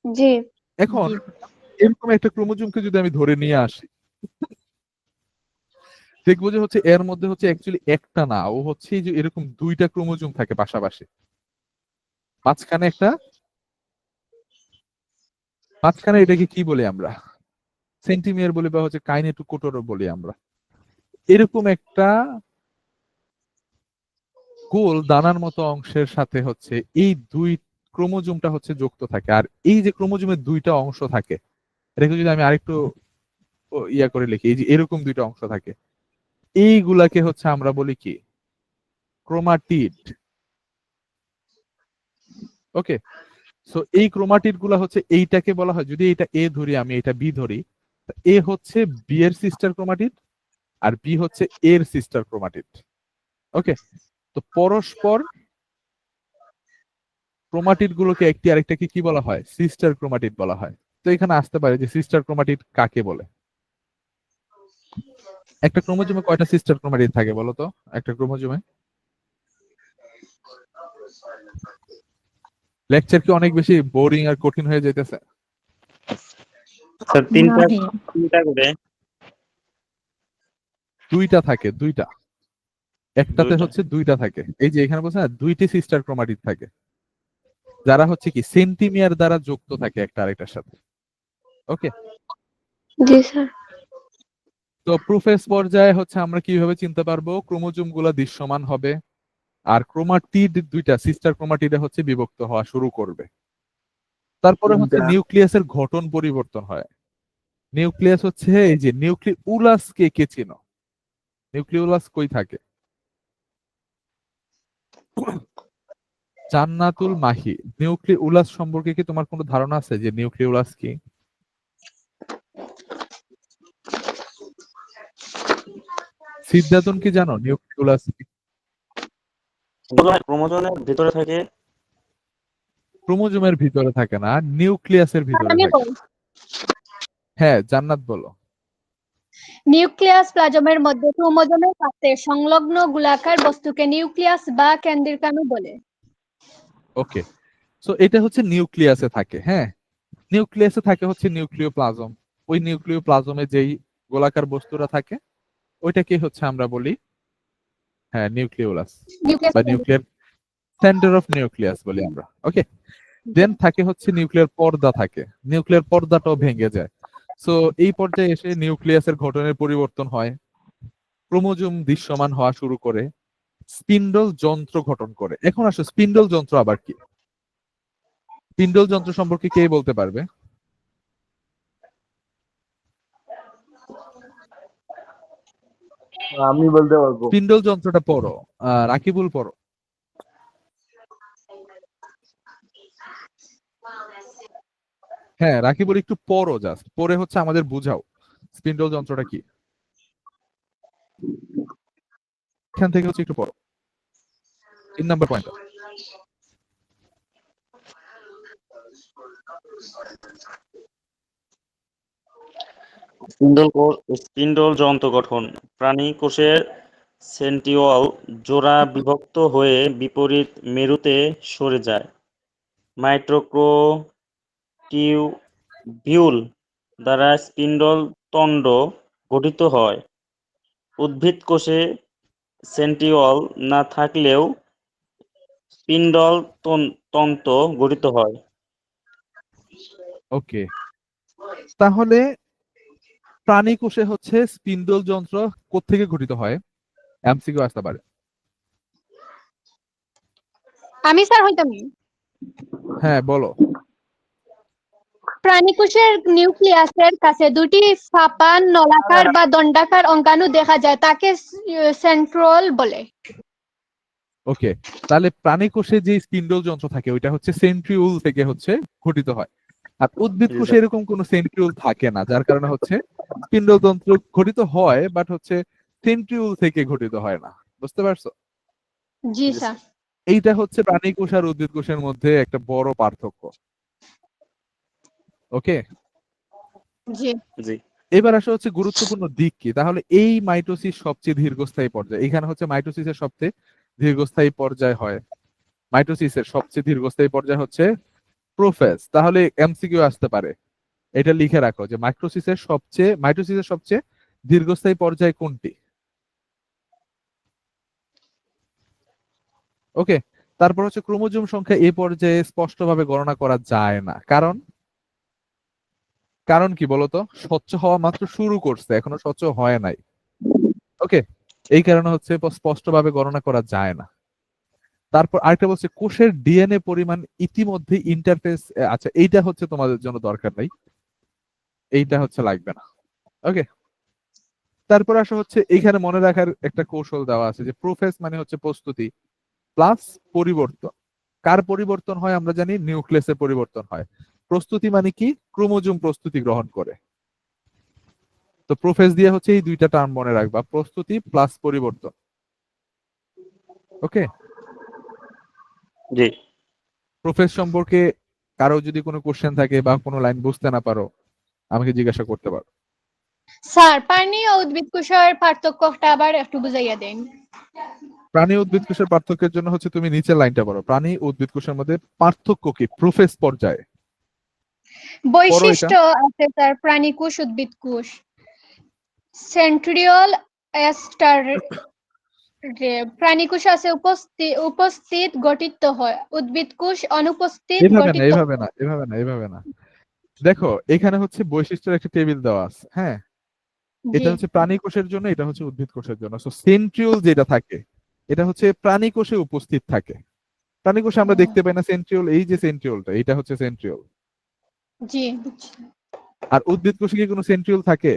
জি। এখন এরকম একটা ক্রোমোজোমকে যদি আমি ধরে নিয়ে আসি, দেখবো যে হচ্ছে এর মধ্যে হচ্ছে অ্যাকচুয়ালি একটা না, ও হচ্ছে এই যে এরকম দুইটা ক্রোমোজোম থাকে পাশাপাশি, মাঝখানে একটা, মাঝখানে এটাকে কি বলি আমরা, সেন্টিমিয়ার বলি বা হচ্ছে কাইনেটোকোটরও বলি আমরা। এরকম একটা গোল দানার মতো অংশের সাথে হচ্ছে এই দুই ক্রোমোজোমটা হচ্ছে যুক্ত থাকে। আর এই যে ক্রোমোজোমের দুইটা অংশ থাকে, এটাকে যদি আমি আরেকটু ইয়া করে লিখি, এই যে এরকম দুইটা অংশ থাকে, এইগুলাকে হচ্ছে আমরা বলি কি, ক্রোমাটিড। ওকে, সো এই ক্রোমাটিড গুলা হচ্ছে, এইটাকে বলা হয়, যদি এটা এ ধরি আমি এটা বি ধরি, এ হচ্ছে বি এর সিস্টার ক্রোমাটিড আর বি হচ্ছে এর সিস্টার ক্রোমাটিড। ওকে, তো পরস্পর ক্রোমাটিড গুলোকে একটি আরেকটাকে কি বলা হয়, সিস্টার ক্রোমাটিড বলা হয়। তো এখানে আসতে পারে যে সিস্টার ক্রোমাটিড কাকে বলে। একটা ক্রোমোজোমে কয়টা সিস্টার ক্রোমাটিড থাকে বলো তো? একটা ক্রোমোজোমে। লেকচার কি অনেক বেশি বোরিং আর কঠিন হয়ে যাইতেছে? স্যার না ভাইয়া। তিনটা করে দুইটা থাকে, দুইটা। একটাতে দুইটা। হচ্ছে দুইটা থাকে। এই যে এখানে বলছে না, দুইটি সিস্টার ক্রোমাটিড থাকে, যারা হচ্ছে কি সেন্টিমিয়ার দ্বারা যুক্ত থাকে একটা আরেকটার সাথে। ওকে, জি স্যার। তো প্রোফেজ পর্যায়ে হচ্ছে আমরা কিভাবে চিনতে পারবো? ক্রোমোজোম গুলা দৃশ্যমান হবে, আর ক্রোমাটিড দুইটা সিস্টার ক্রোমাটিডে হচ্ছে বিভক্ত হওয়া শুরু করবে। তারপরে হচ্ছে নিউক্লিয়াসের গঠন পরিবর্তন হয়। নিউক্লিয়াস হচ্ছে এই যে নিউক্লিউলাস, কে চিনো? নিউক্লিউলাস কই থাকে? জান্নাতুল মাহি, নিউক্লিউলাস সম্পর্কে কি তোমার কোনো ধারণা আছে যে নিউক্লিউলাস কি? সিদ্ধাতুন কি জানো নিউক্লিউলাস কি? ক্রোমোজোমের ভিতরে থাকে। ক্রোমোজোমের ভিতরে থাকে না, নিউক্লিয়াসের ভিতরে আমি থাকে। বলছি, হ্যাঁ, জান্নাত বলো। নিউক্লিয়াস প্লাজমের মধ্যে ক্রোমোজোমের পাশে সংলগ্ন গোলাকার বস্তুকে নিউক্লিয়াস বা কেন্দ্রিকাণু বলে। ওকে, সো এটা হচ্ছে নিউক্লিয়াসে থাকে। হ্যাঁ, নিউক্লিয়াসে থাকে হচ্ছে নিউক্লিওপ্লাজম। ওই নিউক্লিওপ্লাজমে যেই গোলাকার বস্তুরা থাকে ওইটাকে হচ্ছে আমরা বলি হ্যাঁ নিউক্লিওলাস নিউক্লিয়াস বা নিউক্লিয়ার সেন্টার অফ নিউক্লিয়াস বলি আমরা। ওকে, দেন থাকে হচ্ছে নিউক্লিয়ার পর্দা থাকে, নিউক্লিয়ার পর্দাটাও ভেঙে যায়। সো এই পর্যায়ে এসে নিউক্লিয়াসের গঠনের পরিবর্তন হয়, ক্রোমোজোম দৃশ্যমান হওয়া শুরু করে, স্পিন্ডল যন্ত্র গঠন করে। এখন আসো স্পিন্ডল যন্ত্র আবার কি? স্পিন্ডল যন্ত্র সম্পর্কে কে বলতে পারবে? আমি বলতে পারবো। স্পিন্ডল যন্ত্রটা পড়ো, রাকিবুল পড়ো। হ্যাঁ, রাকিবুল একটু পড়ো, জাস্ট পড়ে হচ্ছে আমাদের বুঝাও স্পিন্ডল যন্ত্রটা কি। এখান থেকে হচ্ছে একটু পড়ো 3 নাম্বার পয়েন্ট। স্পিন্ডল যন্ত্র গঠন। প্রাণী কোষের সেন্ট্রিওল জোড়া বিভক্ত হয়ে বিপরীত মেরুতে সরে যায়। মাইক্রোটিউবিউল দ্বারা স্পিন্ডল তন্ড গঠিত হয়। উদ্ভিদ কোষে সেন্ট্রিওল না থাকলেও স্পিন্ডল তন্তু গঠিত হয়। ওকে, তাহলে প্রাণী কোষে হচ্ছে স্পিন্ডল যন্ত্র কোত্থেকে গঠিত হয়? এমসিকিউ আসতে পারে। আমি স্যার হইতাম। হ্যাঁ বলো। প্রাণীকোষের নিউক্লিয়াসের কাছে দুটি ফাঁপা নলাকার বা দণ্ডাকার অঙ্গাণু দেখা যায়, তাকে সেন্ট্রিওল বলে। ওকে, তাহলে প্রাণী কোষে যে স্পিন্ডল যন্ত্র থাকে ওইটা হচ্ছে সেন্ট্রিউল থেকে হচ্ছে গঠিত হয়, আর উদ্ভিদ কোষে এরকম কোনো সেন্ট্রিউল থাকে না, যার কারণে হচ্ছে স্পিন্ডল যন্ত্র গঠিত হয় বাট হচ্ছে সেন্ট্রিউল থেকে গঠিত হয় না। বুঝতে পারছো? জি স্যার। এইটা হচ্ছে প্রাণী কোষ আর উদ্ভিদ কোষের মধ্যে একটা বড় পার্থক্য। ওকে, জি জি। এবার আসা হচ্ছে গুরুত্বপূর্ণ দিক কি। তাহলে এই মাইটোসিস সবচেয়ে দীর্ঘস্থায়ী পর্যায়ে, এখানে হচ্ছে মাইটোসিসের সবচেয়ে দীর্ঘস্থায়ী পর্যায় হয়। মাইটোসিসের সবচেয়ে দীর্ঘস্থায়ী পর্যায় হচ্ছে প্রোফেজ। তাহলে এমসিকিউ আসতে পারে, এটা লিখে রাখো যে মাইটোসিসের সবচেয়ে দীর্ঘস্থায়ী পর্যায় কোনটি। ওকে, তারপর হচ্ছে ক্রোমোজোম সংখ্যা এই পর্যায়ে স্পষ্টভাবে গণনা করা যায় না, কারণ কি বলতো? স্বচ্ছ হওয়া মাত্র শুরু করছে, এখনো স্বচ্ছ হয় নাই। ওকে, এই কারণে হচ্ছে স্পষ্টভাবে গণনা করা যায় না। তারপর আরেকটা বলছে কোষের ডিএনএ পরিমাণ ইতিমধ্যে ইন্টারফেস। আচ্ছা, এইটা হচ্ছে তোমাদের জন্য দরকার নাই, এইটা হচ্ছে লাগবে না। ওকে, তারপর আসা হচ্ছে এইখানে মনে রাখার একটা কৌশল দেওয়া আছে যে প্রোফেজ মানে হচ্ছে প্রস্তুতি প্লাস পরিবর্তন। কার পরিবর্তন হয় আমরা জানি? নিউক্লিয়াসের পরিবর্তন হয়। প্রস্তুতি মানে কি? ক্রোমোজোম প্রস্তুতি গ্রহণ করে। তো প্রোফেজ দিয়ে হচ্ছে এই দুইটা টার্ম মনে রাখবা, প্রস্তুতি প্লাস পরিবর্তন। ওকে, জি। প্রোফেজ সম্পর্কে কারো যদি কোনো কোশ্চেন থাকে বা কোনো লাইন বুঝতে না পারো আমাকে জিজ্ঞাসা করতে পারো। স্যার পানি ও উদ্ভিদ কোষের পার্থক্যটা আবার একটু বুঝাইয়া দেন। প্রাণী উদ্ভিদ কোষের পার্থক্যের জন্য হচ্ছে তুমি নিচের লাইনটা পড়ো। প্রাণী ও উদ্ভিদ কোষের মধ্যে পার্থক্য কি প্রোফেজ পর্যায়ে পড়ো এটা। বৈশিষ্ট্য আছে স্যার প্রাণী কোষ উদ্ভিদ কোষ। সেন্ট্রিওল এস্টার প্রাণী কোষ আছে উপস্থিত গঠিত হয়, উদ্ভিদ কোষ অনুপস্থিত এইভাবে না গঠিত। এইভাবে না এভাবে না এভাবে না, দেখো এখানে হচ্ছে বৈশিষ্ট্যের একটা টেবিল দেওয়া আছে, হ্যাঁ এটা জি হচ্ছে প্রাণী কোষের জন্য, এটা হচ্ছে উদ্ভিদ কোষের জন্য। সো সেন্ট্রিওল যেটা থাকে এটা হচ্ছে প্রাণী কোষে উপস্থিত থাকে। প্রাণী কোষে আমরা দেখতে পাই না সেন্ট্রিওল, এই যে সেন্ট্রিওলটা এটা হচ্ছে সেন্ট্রিওল। জি বুঝছি। আর উদ্ভিদ কোষে কি কোনো সেন্ট্রিওল থাকে?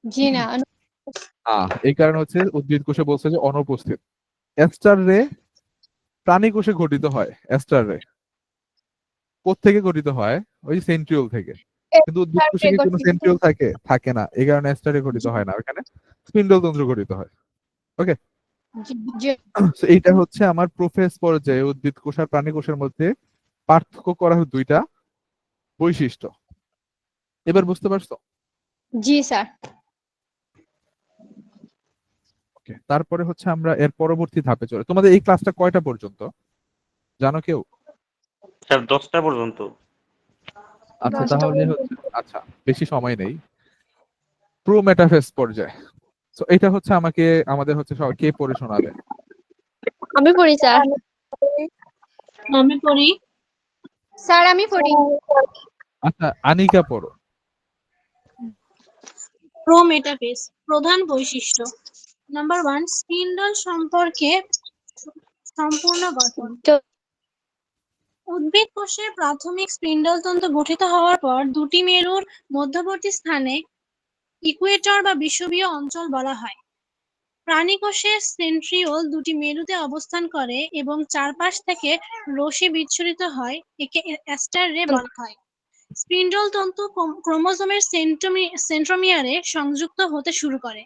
জি না এই কারণে হচ্ছে উদ্ভিদ কোষে বলছে যে অনুপস্থিত। এস্টার রে প্রাণী কোষে গঠিত হয়। এস্টার রে কোত্থেকে গঠিত হয়? ওই সেন্ট্রিওল থেকে। কিন্তু উদ্ভিদ কোষে কি কোনো সেন্ট্রিওল থাকে? থাকে না, এই কারণে এস্টারে গঠিত হয় না, ওখানে স্পিন্ডল তন্ত্র গঠিত হয়। ওকে, সো এইটা হচ্ছে আমার প্রোফেজ পর্যায়ে উদ্ভিদ কোষ আর প্রাণী কোষের মধ্যে পার্থক্য করা হয় দুইটা বৈশিষ্ট্য। এবার বুঝতে পারছো? জি স্যার। ওকে, তারপরে হচ্ছে আমরা এর পরবর্তী ধাপে চলে। তোমাদের এই ক্লাসটা কয়টা পর্যন্ত জানো কেউ? স্যার 10টা পর্যন্ত। আচ্ছা তাহলে হচ্ছে, আচ্ছা বেশি সময় নেই। প্রো মেটাফেজ পর্যায়ে, সো এটা হচ্ছে আমাদের হচ্ছে সবাই কে পড়ে শোনাবে? আমি পড়ি স্যার। আমি পড়ি। স্যার আমি পড়ি। আচ্ছা আনিকা পড়ো। প্রোমেটাফেজ প্রধান বৈশিষ্ট্য। নাম্বার 1 স্পিন্ডল সম্পর্কে সম্পূর্ণ গঠন। উদ্ভিদ কোষের প্রাথমিক স্পিন্ডল তন্তু গঠিত হওয়ার পর দুটি মেরুর মধ্যবর্তী স্থানে ইকুয়েটর বা বিষুবীয় অঞ্চল বলা হয়। প্রাণী কোষের সেন্ট্রিওল দুটি মেরুতে অবস্থান করে এবং চারপাশ থেকে রশ্মি বিচ্ছুরিত হয়, একে এস্টার রে বলা হয়। স্পিন্ডল তন্তু ক্রোমোজোমের সেন্ট্রোমিয়ারে সংযুক্ত হতে শুরু করে।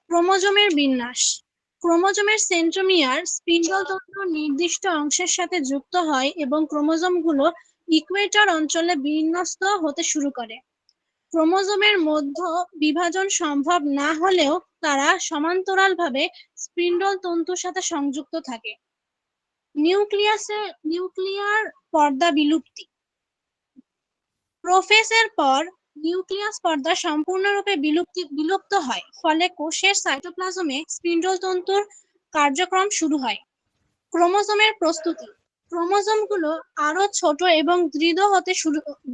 ক্রোমোজোমের বিন্যাস। ক্রোমোজোমের সেন্ট্রোমিয়ার স্পিন্ডল তন্তুর নির্দিষ্ট অংশের সাথে যুক্ত হয় এবং ক্রোমোজোমগুলো ইকুয়েটর অঞ্চলে বিন্যস্ত হতে শুরু করে। ক্রোমোজোমের মধ্য বিভাজন সম্ভব না হলেও তারা সমান্তরালভাবে স্পিন্ডল তন্তুর সাথে সংযুক্ত থাকে। নিউক্লিয়ার পর্দা বিলুপ্তি। প্রোফেজের পর নিউক্লিয়াস পর্দা সম্পূর্ণরূপে বিলুপ্ত হয়, ফলে কোষের সাইটোপ্লাজমে স্পিন্ডল তন্তুর কার্যক্রম শুরু হয়। ক্রোমোজোমের প্রস্তুতি। ক্রোমোজোমগুলো আরো ছোট এবং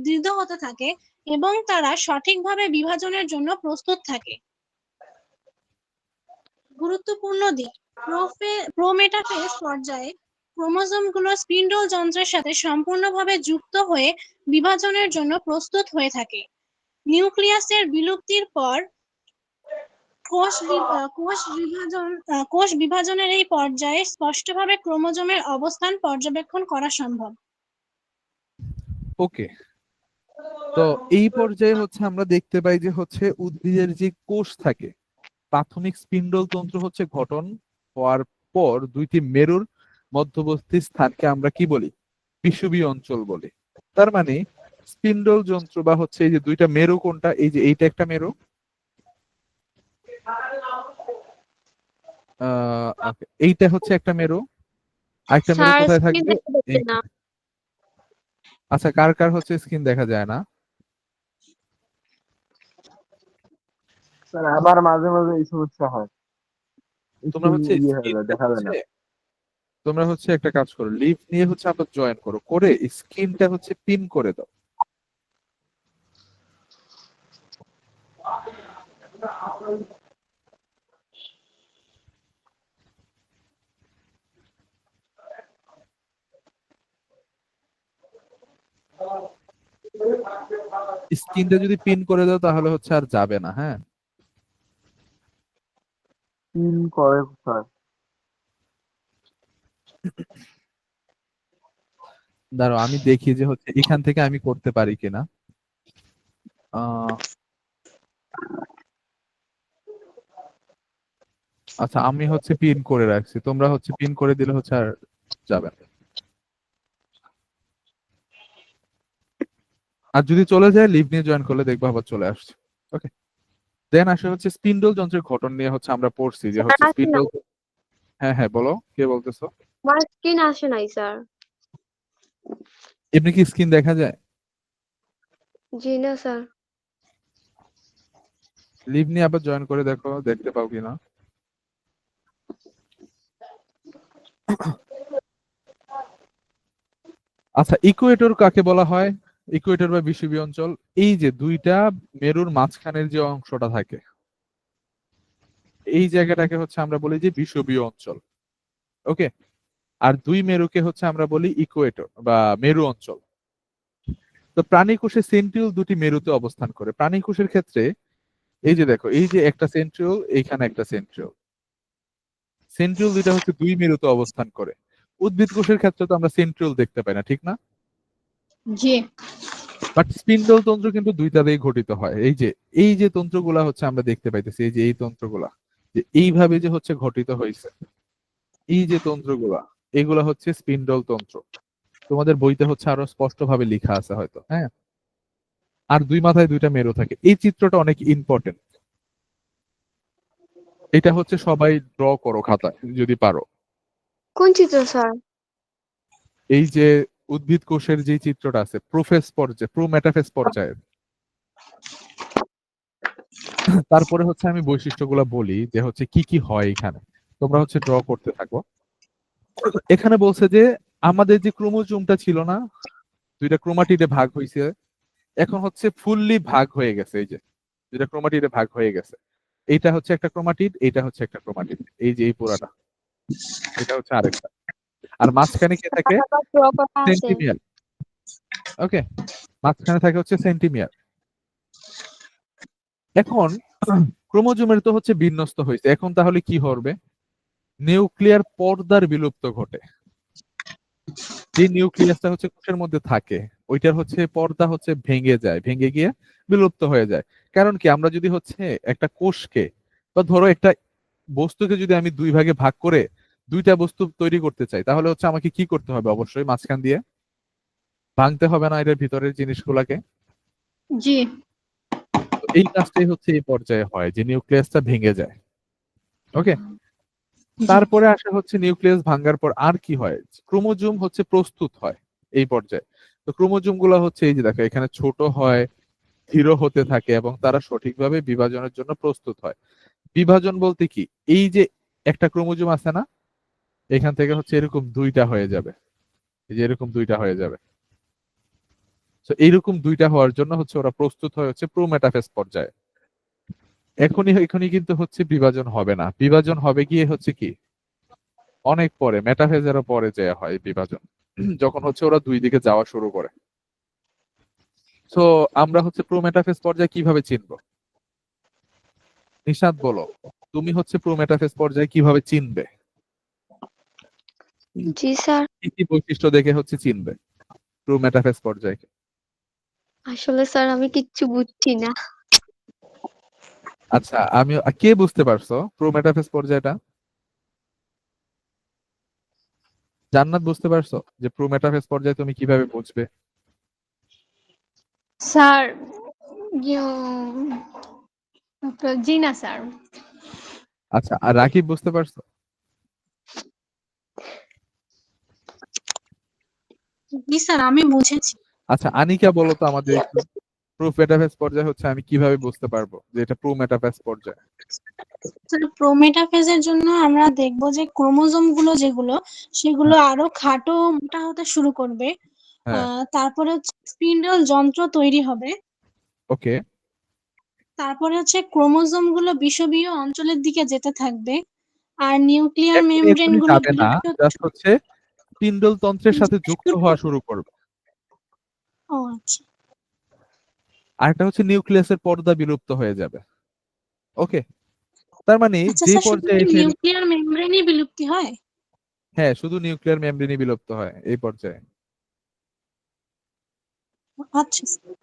দৃঢ় হতে থাকে এবং তারা সঠিকভাবে বিভাজনের জন্য প্রস্তুত থাকে। গুরুত্বপূর্ণ দিক। প্রোমেটাফেজ পর্যায়ে ক্রোমোজোমগুলো স্পিন্ডল যন্ত্রের সাথে সম্পূর্ণভাবে যুক্ত হয়ে বিভাজনের জন্য প্রস্তুত হয়ে থাকে। নিউক্লিয়াসের বিলুপ্তির পর কোষ বিভাজনের এই পর্যায়ে স্পষ্টভাবে ক্রোমোজোমের অবস্থান পর্যবেক্ষণ করা সম্ভব। ওকে, তো এই পর্যায়ে হচ্ছে আমরা দেখতে পাই যে হচ্ছে উদ্ভিদের যে কোষ থাকে, প্রাথমিক স্পিন্ডল তন্ত্র হচ্ছে গঠন হওয়ার পর দুইটি মেরুর মধ্যবর্তী স্থানকে আমরা কি বলি? বিষুবীয় অঞ্চল বলি। তার মানে স্পিন্ডল যন্ত্র বা হচ্ছে এই যে দুইটা মেরু কোনটা? এই যে এইটা একটা মেরু, এইটা হচ্ছে একটা মেরু, আরেকটা মেরু কোথায় থাকবে? আচ্ছা কার কার হচ্ছে স্ক্রিন দেখা যায় না? স্যার আবার মাঝে মাঝে এই সমস্যা হয়, তোমরা হচ্ছে দেখা যায় না। তোমরা হচ্ছে একটা কাজ করো, লিভ নিয়ে হচ্ছে আবার জয়েন করো, করে স্ক্রিনটা হচ্ছে পিন করে দাও। স্ক্রিনটা যদি পিন করে দাও তাহলে হচ্ছে আর যাবে না। হ্যাঁ পিন করে স্যার। দাঁড়াও আমি দেখি যে হচ্ছে এখান থেকে আমি করতে পারি কিনা। আচ্ছা আমি হচ্ছে পিন করে রাখছি, তোমরা হচ্ছে পিন করে দিলে হচ্ছে আর যাবে না। আর যদি চলে যায় লিভ নিয়ে জয়েন করলে দেখবো আবার চলে আসছে। ওকে, দেন আসে হচ্ছে স্পিন্ডল যন্ত্রের গঠন নিয়ে হচ্ছে আমরা পড়ছি যে হচ্ছে আসে না, স্পিন্ডল। হ্যাঁ হ্যাঁ বলো, কে বলতেছো? আমার স্ক্রিন আসে নাই স্যার। এমনি কি স্ক্রিন দেখা যায়? জি না স্যার। লিভ নিয়ে আবার জয়েন করে দেখো, দেখতে পাও কিনা। আচ্ছা, ইকুয়েটর কাকে বলা হয়? ইকুয়েটর বা বিষুবীয় অঞ্চল, এই যে দুইটা মেরুর মাঝখানের যে অংশটা থাকে, এই জায়গাটাকে হচ্ছে আমরা বলি যে বিষুবীয় অঞ্চল। ওকে, আর দুই মেরুকে হচ্ছে আমরা বলি ইকুয়েটর বা মেরু অঞ্চল। তো প্রাণী কোষে সেন্ট্রিওল দুটি মেরুতে অবস্থান করে। প্রাণী কোষের ক্ষেত্রে এই যে দেখো, এই যে একটা সেন্ট্রিওল, এইখানে একটা সেন্ট্রিওল, সেন্ট্রিওল দুইটা হচ্ছে দুই মেরুতে অবস্থান করে। উদ্ভিদ কোষের ক্ষেত্রে তো আমরা সেন্ট্রিওল দেখতে পাই না, ঠিক না? জি। বাট স্পিন্ডল তন্ত্র কিন্তু দুইটা দিয়ে গঠিত হয়। এই যে তন্ত্রগুলা হচ্ছে আমরা দেখতে পাইতেছি, এই যে এই তন্ত্রগুলা যে এইভাবে যে হচ্ছে গঠিত হয়েছে, এই যে তন্ত্রগুলা, এগুলা হচ্ছে স্পিন্ডল তন্ত্র। তোমাদের বইতে হচ্ছে আরো স্পষ্ট ভাবে লেখা আছে হয়তো, হ্যাঁ। আর দুই মাথায় দুইটা মেরু থাকে। এই চিত্রটা অনেক ইম্পর্টেন্ট। এটা হচ্ছে সবাই ড্র করো খাতায় যদি পারো। কোন চিত্র স্যার? এই যে উদ্ভিদ কোষের যে চিত্রটা আছে প্রোফেজ পর্যায়ে, প্রোমেটাফেজ পর্যায়ে। তারপরে হচ্ছে আমি বৈশিষ্ট্যগুলো বলি যে হচ্ছে কি কি হয় এখানে, তোমরা হচ্ছে ড্র করতে থাকো। এখানে বলছে যে আমাদের যে ক্রোমোজোমটা ছিল না, দুইটা ক্রোমাটিডে ভাগ হয়েছে, এখন হচ্ছে ফুললি ভাগ হয়ে গেছে। এই যে দুইটা ক্রোমাটিডে ভাগ হয়ে গেছে, এইটা হচ্ছে একটা ক্রোমাটিড, এইটা হচ্ছে একটা ক্রোমাটিড, এই যে এই পুরাটা, এটা হচ্ছে আরেকটা। আর মাঝখানে কে থাকে? ড্র করা আছে। সেন্টিমিয়ার। ওকে, মাঝখানে থাকে হচ্ছে সেন্টিমিয়ার। এখন ক্রোমোজোমের তো হচ্ছে বিন্যস্ত হয়েছে, এখন তাহলে কি হবে? নিউক্লিয়ার পর্দার বিলুপ্ত ঘটে। যে নিউক্লিয়াসটা হচ্ছে কোষের মধ্যে থাকে, ওইটার হচ্ছে পর্দা হচ্ছে ভেঙে যায়, ভেঙে গিয়ে বিলুপ্ত হয়ে যায়। কারণ কি, আমরা যদি হচ্ছে একটা কোষকে বা ধরো একটা বস্তুকে যদি আমি দুই ভাগে ভাগ করে দুইটা বস্তু তৈরি করতে চাই, তাহলে হচ্ছে আমাকে কি করতে হবে? অবশ্যই মাঝখান দিয়ে ভাঙতে হবে না এটার ভিতরের জিনিসগুলাকে? জি। তো এই কাজটাই হচ্ছে এই পর্যায়ে হয় যে নিউক্লিয়াসটা ভেঙে যায়। ওকে, তারপরে আসা হচ্ছে নিউক্লিয়াস ভাঙার পর আর কি হয়? ক্রোমোজোম হচ্ছে প্রস্তুত হয় এই পর্যায়ে। তো ক্রোমোজোম গুলা হচ্ছে এই যে দেখো, এখানে ছোট হয়, ধীর হতে থাকে এবং তারা সঠিকভাবে বিভাজনের জন্য প্রস্তুত হয়। বিভাজন বলতে কি, এই যে একটা ক্রোমোজোম আছে না, এখান থেকে হচ্ছে এরকম দুইটা হয়ে যাবে, এই যে এরকম দুইটা হয়ে যাবে। তো এইরকম দুইটা হওয়ার জন্য হচ্ছে ওরা প্রস্তুত হয় হচ্ছে প্রোমেটাফেজ পর্যায়ে। এখনই কিন্তু হচ্ছে বিভাজন হবে না, বিভাজন হবে গিয়ে হচ্ছে কি অনেক পরে, মেটাফেজেরও পরে যে হয় বিভাজন, যখন হচ্ছে ওরা দুই দিকে যাওয়া শুরু করে। তো আমরা হচ্ছে প্রোমেটাফেজ পর্যায়ে কিভাবে চিনবো? নিশাত বলো, তুমি হচ্ছে প্রোমেটাফেজ পর্যায়ে কিভাবে চিনবে? জি স্যার। কি কি বৈশিষ্ট্য দেখে হচ্ছে চিনবে প্রোমেটাফেজ পর্যায়ে? আসলে স্যার আমি কিচ্ছু বুঝছি না। আচ্ছা, কে বুঝতে পারছো প্রোমেটাফেজ পর্যায়টা? জান্নাত বুঝতে পারছো যে প্রোমেটাফেজ পর্যায়ে তুমি কিভাবে বুঝবে? স্যার জি না স্যার। আচ্ছা, আর রাকিব বুঝতে পারছো? জি স্যার, আমি বুঝেছি। আচ্ছা, আনিকা বলো তো আমাদের একটু, প্রোমেটাফেজ পর্যায়ে হচ্ছে আমি কিভাবে বুঝতে পারবো যে এটা প্রোমেটাফেজ পর্যায়? স্যার, প্রোমেটাফেজের জন্য আমরা দেখব যে ক্রোমোজোম গুলো যেগুলো, সেগুলো আরো খাটো মোটা হতে শুরু করবে। হ্যাঁ, তারপরে হচ্ছে স্পিন্ডল যন্ত্র তৈরি হবে। ওকে। তারপরে হচ্ছে ক্রোমোজোম গুলো বিষুবীয় অঞ্চলের দিকে যেতে থাকবে। আর নিউক্লিয়ার মেমব্রেন এখনই গুলো যাবে ধীরে না, ধীরে জাস্ট হচ্ছে স্পিন্ডল তন্ত্রের সাথে যুক্ত হওয়া শুরু করবে। ও আচ্ছা। আর একটা হচ্ছে নিউক্লিয়াসের পর্দা বিলুপ্ত হয়ে যাবে। ওকে, তার মানে আচ্ছা যে স্যার, শুধু পর্যায়ে কি এসে, নিউক্লিয়ার মেমব্রেনই বিলুপ্তি হয়? হ্যাঁ শুধু নিউক্লিয়ার মেমব্রেনই বিলুপ্ত হয় এই পর্যায়ে। আচ্ছা স্যার।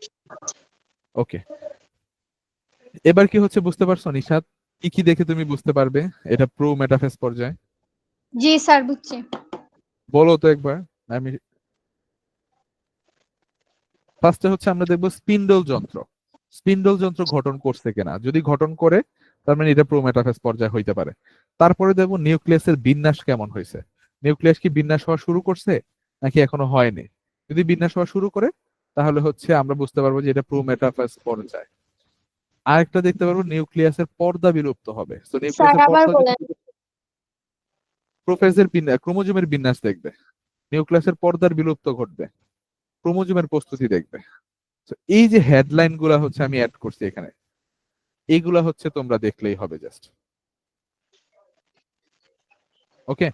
ওকে, এবার কি হচ্ছে বুঝতে পারছো নিশাত? কি কি দেখে তুমি বুঝতে পারবে এটা প্রোমেটাফেজ পর্যায়ে? জি স্যার বুঝছি। বলো তো একবার। আমি ফার্স্টে হচ্ছে আমরা দেখবো স্পিন্ডল যন্ত্র। স্পিন্ডল যন্ত্র গঠন করছে কিনা, যদি গঠন করে তার মানে এটা প্রোমেটাফেজ পর্যায়ে হইতে পারে। তারপরে দেখবো নিউক্লিয়াসের বিন্যাস কেমন হয়েছে, নিউক্লিয়াস কি বিন্যাস হওয়া শুরু করছে নাকি এখনো হয়নি। যদি বিন্যাস হওয়া শুরু করে তাহলে হচ্ছে আমরা বুঝতে পারবো যে এটা প্রোমেটাফেজ পর্যায়ে। আরেকটা দেখতে পারবো নিউক্লিয়াসের পর্দা বিলুপ্ত হবে। তো স্যার নিউক্লিয়াসের আবার পর্দা বলেন। প্রোফেজের বিন্যাস, ক্রোমোজোমের বিন্যাস দেখবে, নিউক্লিয়াসের পর্দার বিলুপ্ত ঘটবে, ক্রোমোজোমের প্রস্তুতি দেখবে। তো এই যে হেডলাইন গুলা হচ্ছে আমি অ্যাড করছি এখানে, এইগুলা হচ্ছে তোমরা দেখলেই হবে জাস্ট। ওকে,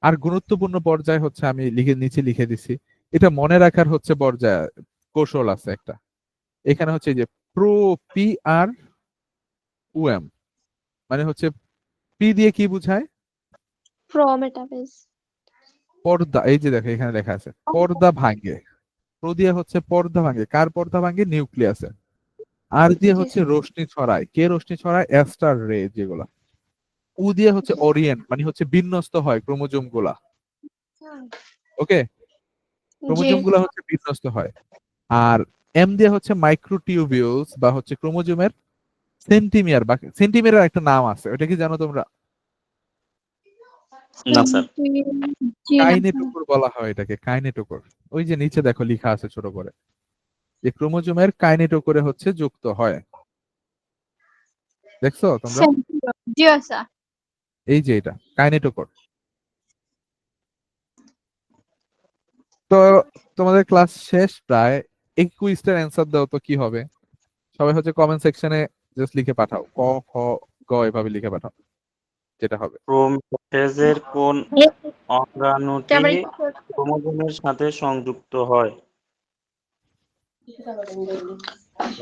আর গুরুত্বপূর্ণ পর্যায় হচ্ছে আমি নিচে লিখে দিছি, এটা মনে রাখার হচ্ছে পর্যায় কৌশল আছে একটা। এখানে হচ্ছে এই যে PROM, মানে হচ্ছে পি দিয়ে কি বুঝায়, প্রোমেটাফেজ। পর্দা। এই যে দেখো এখানে লেখা আছে পর্দা ভাঙে। প্রো দিয়ে হচ্ছে পর্দা ভাঙে, কার পর্দা ভাঙে, নিউক্লিয়াসে। আর দিয়ে হচ্ছে রশ্মি ছড়ায়, কে রশ্মি ছড়ায়, অ্যাস্টার রে যেগুলা। উ দিয়ে হচ্ছে ওরিয়েন্ট, মানে হচ্ছে বিন্যস্ত হয় ক্রোমোজোম গুলা। ওকে, ক্রোমোজোম গুলা হচ্ছে বিন্যস্ত হয়। আর এম দিয়ে হচ্ছে মাইক্রোটিউবিউলস বা হচ্ছে ক্রোমোজোমের সেন্টিমিয়ার বা সেন্টিমিয়ার একটা নাম আছে, ওটা কি জানো তোমরা? না স্যার। কাইনেটোকোর বলা হয় এটাকে, কাইনেটোকোর। ওই যে নিচে দেখো লেখা আছে ছোট করে, যে ক্রোমোজোমের কাইনেটোকোরে হচ্ছে যুক্ত হয়। দেখছো তোমরা? জি স্যার। এই যে এটা কাইনেটোকোর। তো তোমাদের ক্লাস শেষ প্রায়, এই কুইজটার অ্যান্সার দাও তো কি হবে। সবাই হচ্ছে কমেন্ট সেকশনে জাস্ট লিখে পাঠাও, ক খ গ এভাবে লিখে পাঠাও যেটা হবে। প্রোমেটাফেজের কোন অঙ্গাণুটি ক্রোমোজোমের সাথে সংযুক্ত হয়?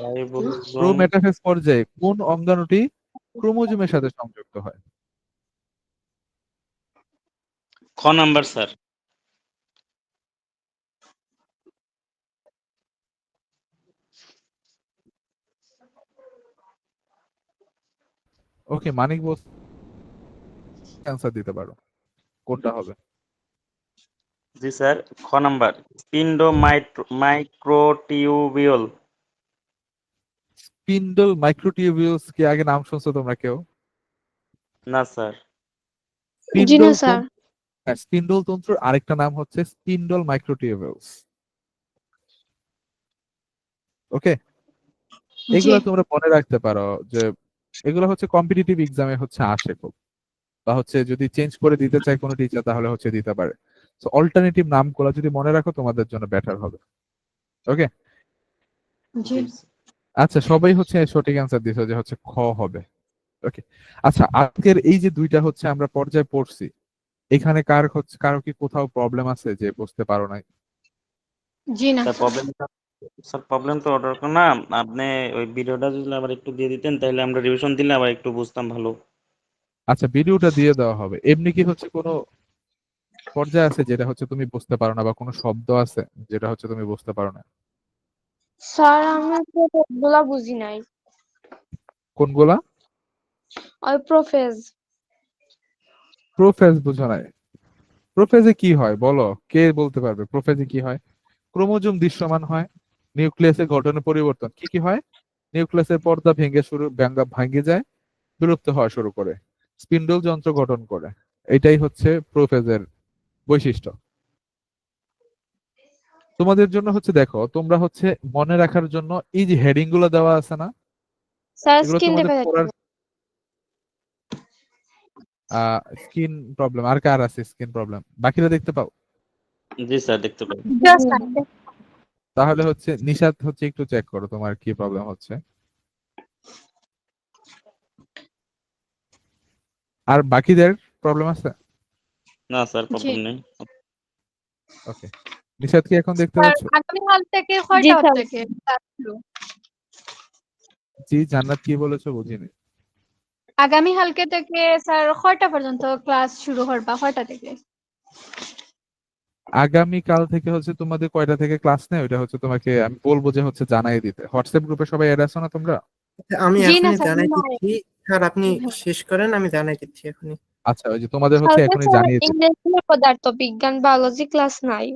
রাইবোজোম। প্রোমেটাফেজ পর্যায়ে কোন অঙ্গাণুটি ক্রোমোজোমের সাথে সংযুক্ত হয়? খ নাম্বার স্যার। ওকে, মানিক বস অ্যান্সার দিতে পারো, কোনটা হবে? জি স্যার, খ নাম্বার স্পিন্ডো মাইক্রোটিউবিউল। স্পিন্ডল মাইক্রোটিউবিউলস কি আগে নাম শুনছো তোমরা কেউ? না স্যার। জি না স্যার। স্পিন্ডল তন্ত্রের আরেকটা নাম হচ্ছে স্পিন্ডল মাইক্রোটিউবিউলস। ওকে, এগুলো তোমরা মনে রাখতে পারো যে এগুলো হচ্ছে কম্পিটিটিভ এক্সামে হচ্ছে আসে খুব, বা হচ্ছে যদি চেঞ্জ করে দিতে চায় কোনো টিচার তাহলে হচ্ছে দিতে পারে। সো অল্টারনেটিভ নামগুলো যদি মনে রাখো তোমাদের জন্য বেটার হবে। ওকে, আচ্ছা সবাই হচ্ছে সঠিক অ্যান্সার দিছো যে হচ্ছে খ হবে। ওকে, আচ্ছা আজকের এই যে দুইটা হচ্ছে আমরা পর্যায়ে পড়ছি, এখানে কারো কি কোথাও প্রবলেম আছে যে বুঝতে পারো নাই? জি না স্যার প্রবলেম তো অর্ডার না, আপনি ওই ভিডিওটা যদি আবার একটু দিয়ে দিতেন তাহলে আমরা রিভিশন দিলে আবার একটু বুঝতাম ভালো। আচ্ছা ভিডিওটা দিয়ে দেওয়া হবে। এমনি কি হচ্ছে কোনো পর্যায়ে আছে যেটা হচ্ছে তুমি বুঝতে পারো না, বা কোনো শব্দ আছে যেটা হচ্ছে তুমি বুঝতে পারো না? স্যার আমি তো ওগুলা বুঝি নাই। কোনগুলা? ওই প্রোফেজ। প্রোফেজ বুঝো নাই? প্রোফেজে কি হয় বলো, কে বলতে পারবে প্রোফেজে কি হয়? ক্রোমোজোম দৃশ্যমান হয়, নিউক্লিয়াসের গঠনের পরিবর্তন। কি কি হয়? নিউক্লিয়াসের পর্দা ভেঙে যায়, বিলুপ্ত হওয়া শুরু করে, স্পিন্ডল যন্ত্র গঠন করে। এটাই হচ্ছে প্রোফেজের বৈশিষ্ট্য। তোমাদের জন্য হচ্ছে দেখো, তোমরা হচ্ছে মনে রাখার জন্য এই যে হেডিং গুলো দেওয়া আছে না, স্যার এগুলো স্ক্রিন তোমাদের দেখা পড়ার যাচ্ছে। Skin problem. আর কার আছে স্কিন প্রবলেম? বাকিরা দেখতে পাও? জি স্যার দেখতে পাই। তাহলে হচ্ছে নিশাত হচ্ছে একটু চেক করো তোমার কি প্রবলেম হচ্ছে। আর বাকিদের প্রবলেম আছে? না স্যার প্রবলেম নেই। ওকে, নিশাত কি এখন দেখতে স্যার পাচ্ছ? আগামীকাল থেকে কয়টা থেকে ক্লাস শুরু? জি, জান্নাত কি বলেছো বুঝিনি। আগামী কালকে থেকে স্যার কয়টা পর্যন্ত ক্লাস শুরু করবা, কয়টা থেকে? আগামী কাল থেকে হচ্ছে তোমাদের কয়টা থেকে ক্লাস নেই ওইটা হচ্ছে তোমাকে আমি বলবো যে হচ্ছে জানাই দিতে। হোয়াটসঅ্যাপ গ্রুপে সবাই অ্যাড আছো না তোমরা? আমি জি না এখনই স্যার। জানাই দিচ্ছি স্যার, আপনি শেষ করেন, আমি জানাই দিচ্ছি এখনই। আচ্ছা, ওই যে তোমাদের হচ্ছে কালকে এখনই স্যার জানিয়েছি। ইংরেজি পদার্থ বিজ্ঞান বায়োলজি ক্লাস নাই।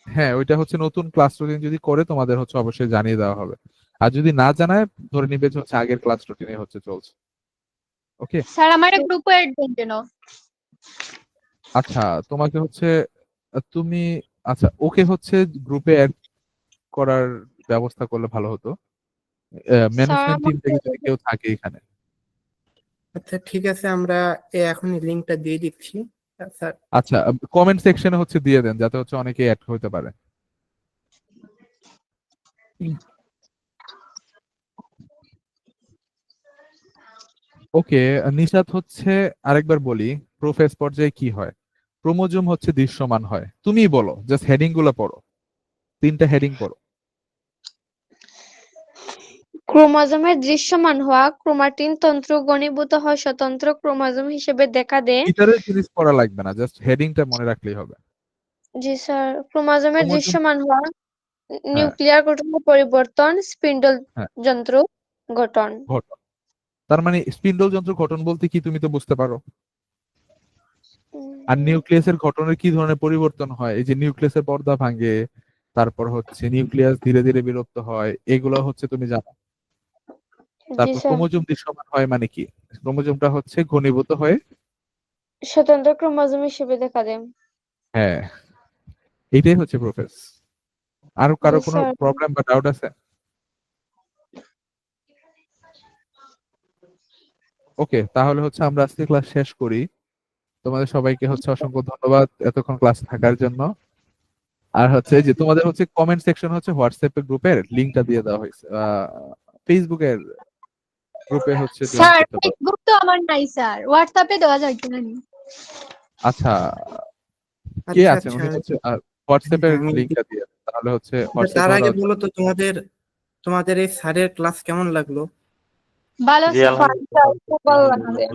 হ্যাঁ, ওইটা হচ্ছে নতুন ক্লাস রুটিন যদি করে তোমাদের হচ্ছে অবশ্যই জানিয়ে দেওয়া হবে। আর যদি না জানায় ধরে নিবে যে হচ্ছে আগের ক্লাস রুটিনে হচ্ছে চলছে। ওকে। স্যার আমার গ্রুপে অ্যাড দেন কেন? আচ্ছা, তোমাকে হচ্ছে তুমি আচ্ছা ওকে হচ্ছে গ্রুপে অ্যাড করার ব্যবস্থা করলে ভালো হতো। স্যার ম্যানেজমেন্ট টিম আমাকে থেকে যদি কেউ থাকে এখানে। আচ্ছা ঠিক আছে, আমরা এখনই লিঙ্কটা দিয়ে দিচ্ছি। স্যার আচ্ছা, কমেন্ট সেকশনে হচ্ছে দিয়ে দেন যাতে হচ্ছে অনেকে অ্যাড হতে পারে। ওকে, নিশাত হচ্ছে আরেকবার বলি প্রোফেস পর্যায়ে কি হয়। ক্রোমোজোম হচ্ছে দৃশ্যমান হয়। তুমিই বলো, জাস্ট হেডিং গুলো পড়ো, 3টা হেডিং পড়ো। ক্রোমোজোমের দৃশ্যমান হওয়া, ক্রোমাটিন তন্ত্র ঘনীভূত হয় স্বতন্ত্র ক্রোমোজোম হিসেবে দেখা দেয়। ভিতরের জিনিস পড়া লাগবে না, জাস্ট হেডিংটা মনে রাখলেই হবে। জি স্যার। ক্রোমোজোমের ক্রোমোজোম, দৃশ্যমান হওয়া, হ্যাঁ নিউক্লিয়ার গঠনের পরিবর্তন, স্পিন্ডল হ্যাঁ যন্ত্র গঠন। ঘটন। তার মানে স্পিন্ডল যন্ত্র গঠন বলতে কি তুমি তো বুঝতে পারো। আর নিউক্লিয়াসের গঠনের কি ধরনের পরিবর্তন হয়, এই যে নিউক্লিয়াসের পর্দা ভাঙে, তারপর হচ্ছে নিউক্লিয়াস ধীরে ধীরে বিলুপ্ত হয়, এগুলো হচ্ছে তুমি জানো। জি তারপর স্যার। ক্রোমোজোম দৃশ্যমান হয় মানে কি, ক্রোমোজোমটা হচ্ছে ঘনীভূত হয়ে, স্বতন্ত্র ক্রোমোজোম হিসেবে দেখা দেয়। হ্যাঁ এটাই হচ্ছে প্রোফেস। আর কারো জি কোনো স্যার। প্রবলেম বা ডাউট আছে? ওকে, তাহলে হচ্ছে আমরা আজকে ক্লাস শেষ করি। তোমাদের সবাইকে হচ্ছে অসংখ্য ধন্যবাদ এতক্ষণ ক্লাস থাকার জন্য। আর হচ্ছে যে তোমাদের হচ্ছে কমেন্ট সেকশন হচ্ছে হোয়াটসঅ্যাপ গ্রুপের লিংকটা দিয়ে দেওয়া হয়েছে, ফেসবুকের গ্রুপে হচ্ছে জয়েন স্যার করতে পারো। ফেসবুক তো আমার নাই স্যার, হোয়াটসঅ্যাপে দেওয়া যায় কিনা? আচ্ছা, কে আচ্ছা আছেন আচ্ছা। উনি হচ্ছে হোয়াটসঅ্যাপের হ্যাঁ, লিংকটা দিয়ে দেন। তাহলে হচ্ছে তার হোয়াটসঅ্যাপে আগে ওরা বলো তো তোমাদের তোমাদের এই স্যারের ক্লাস কেমন লাগলো? ভালো জি স্যার। আলহামদুলিল্লাহ। ভালো লাগছে।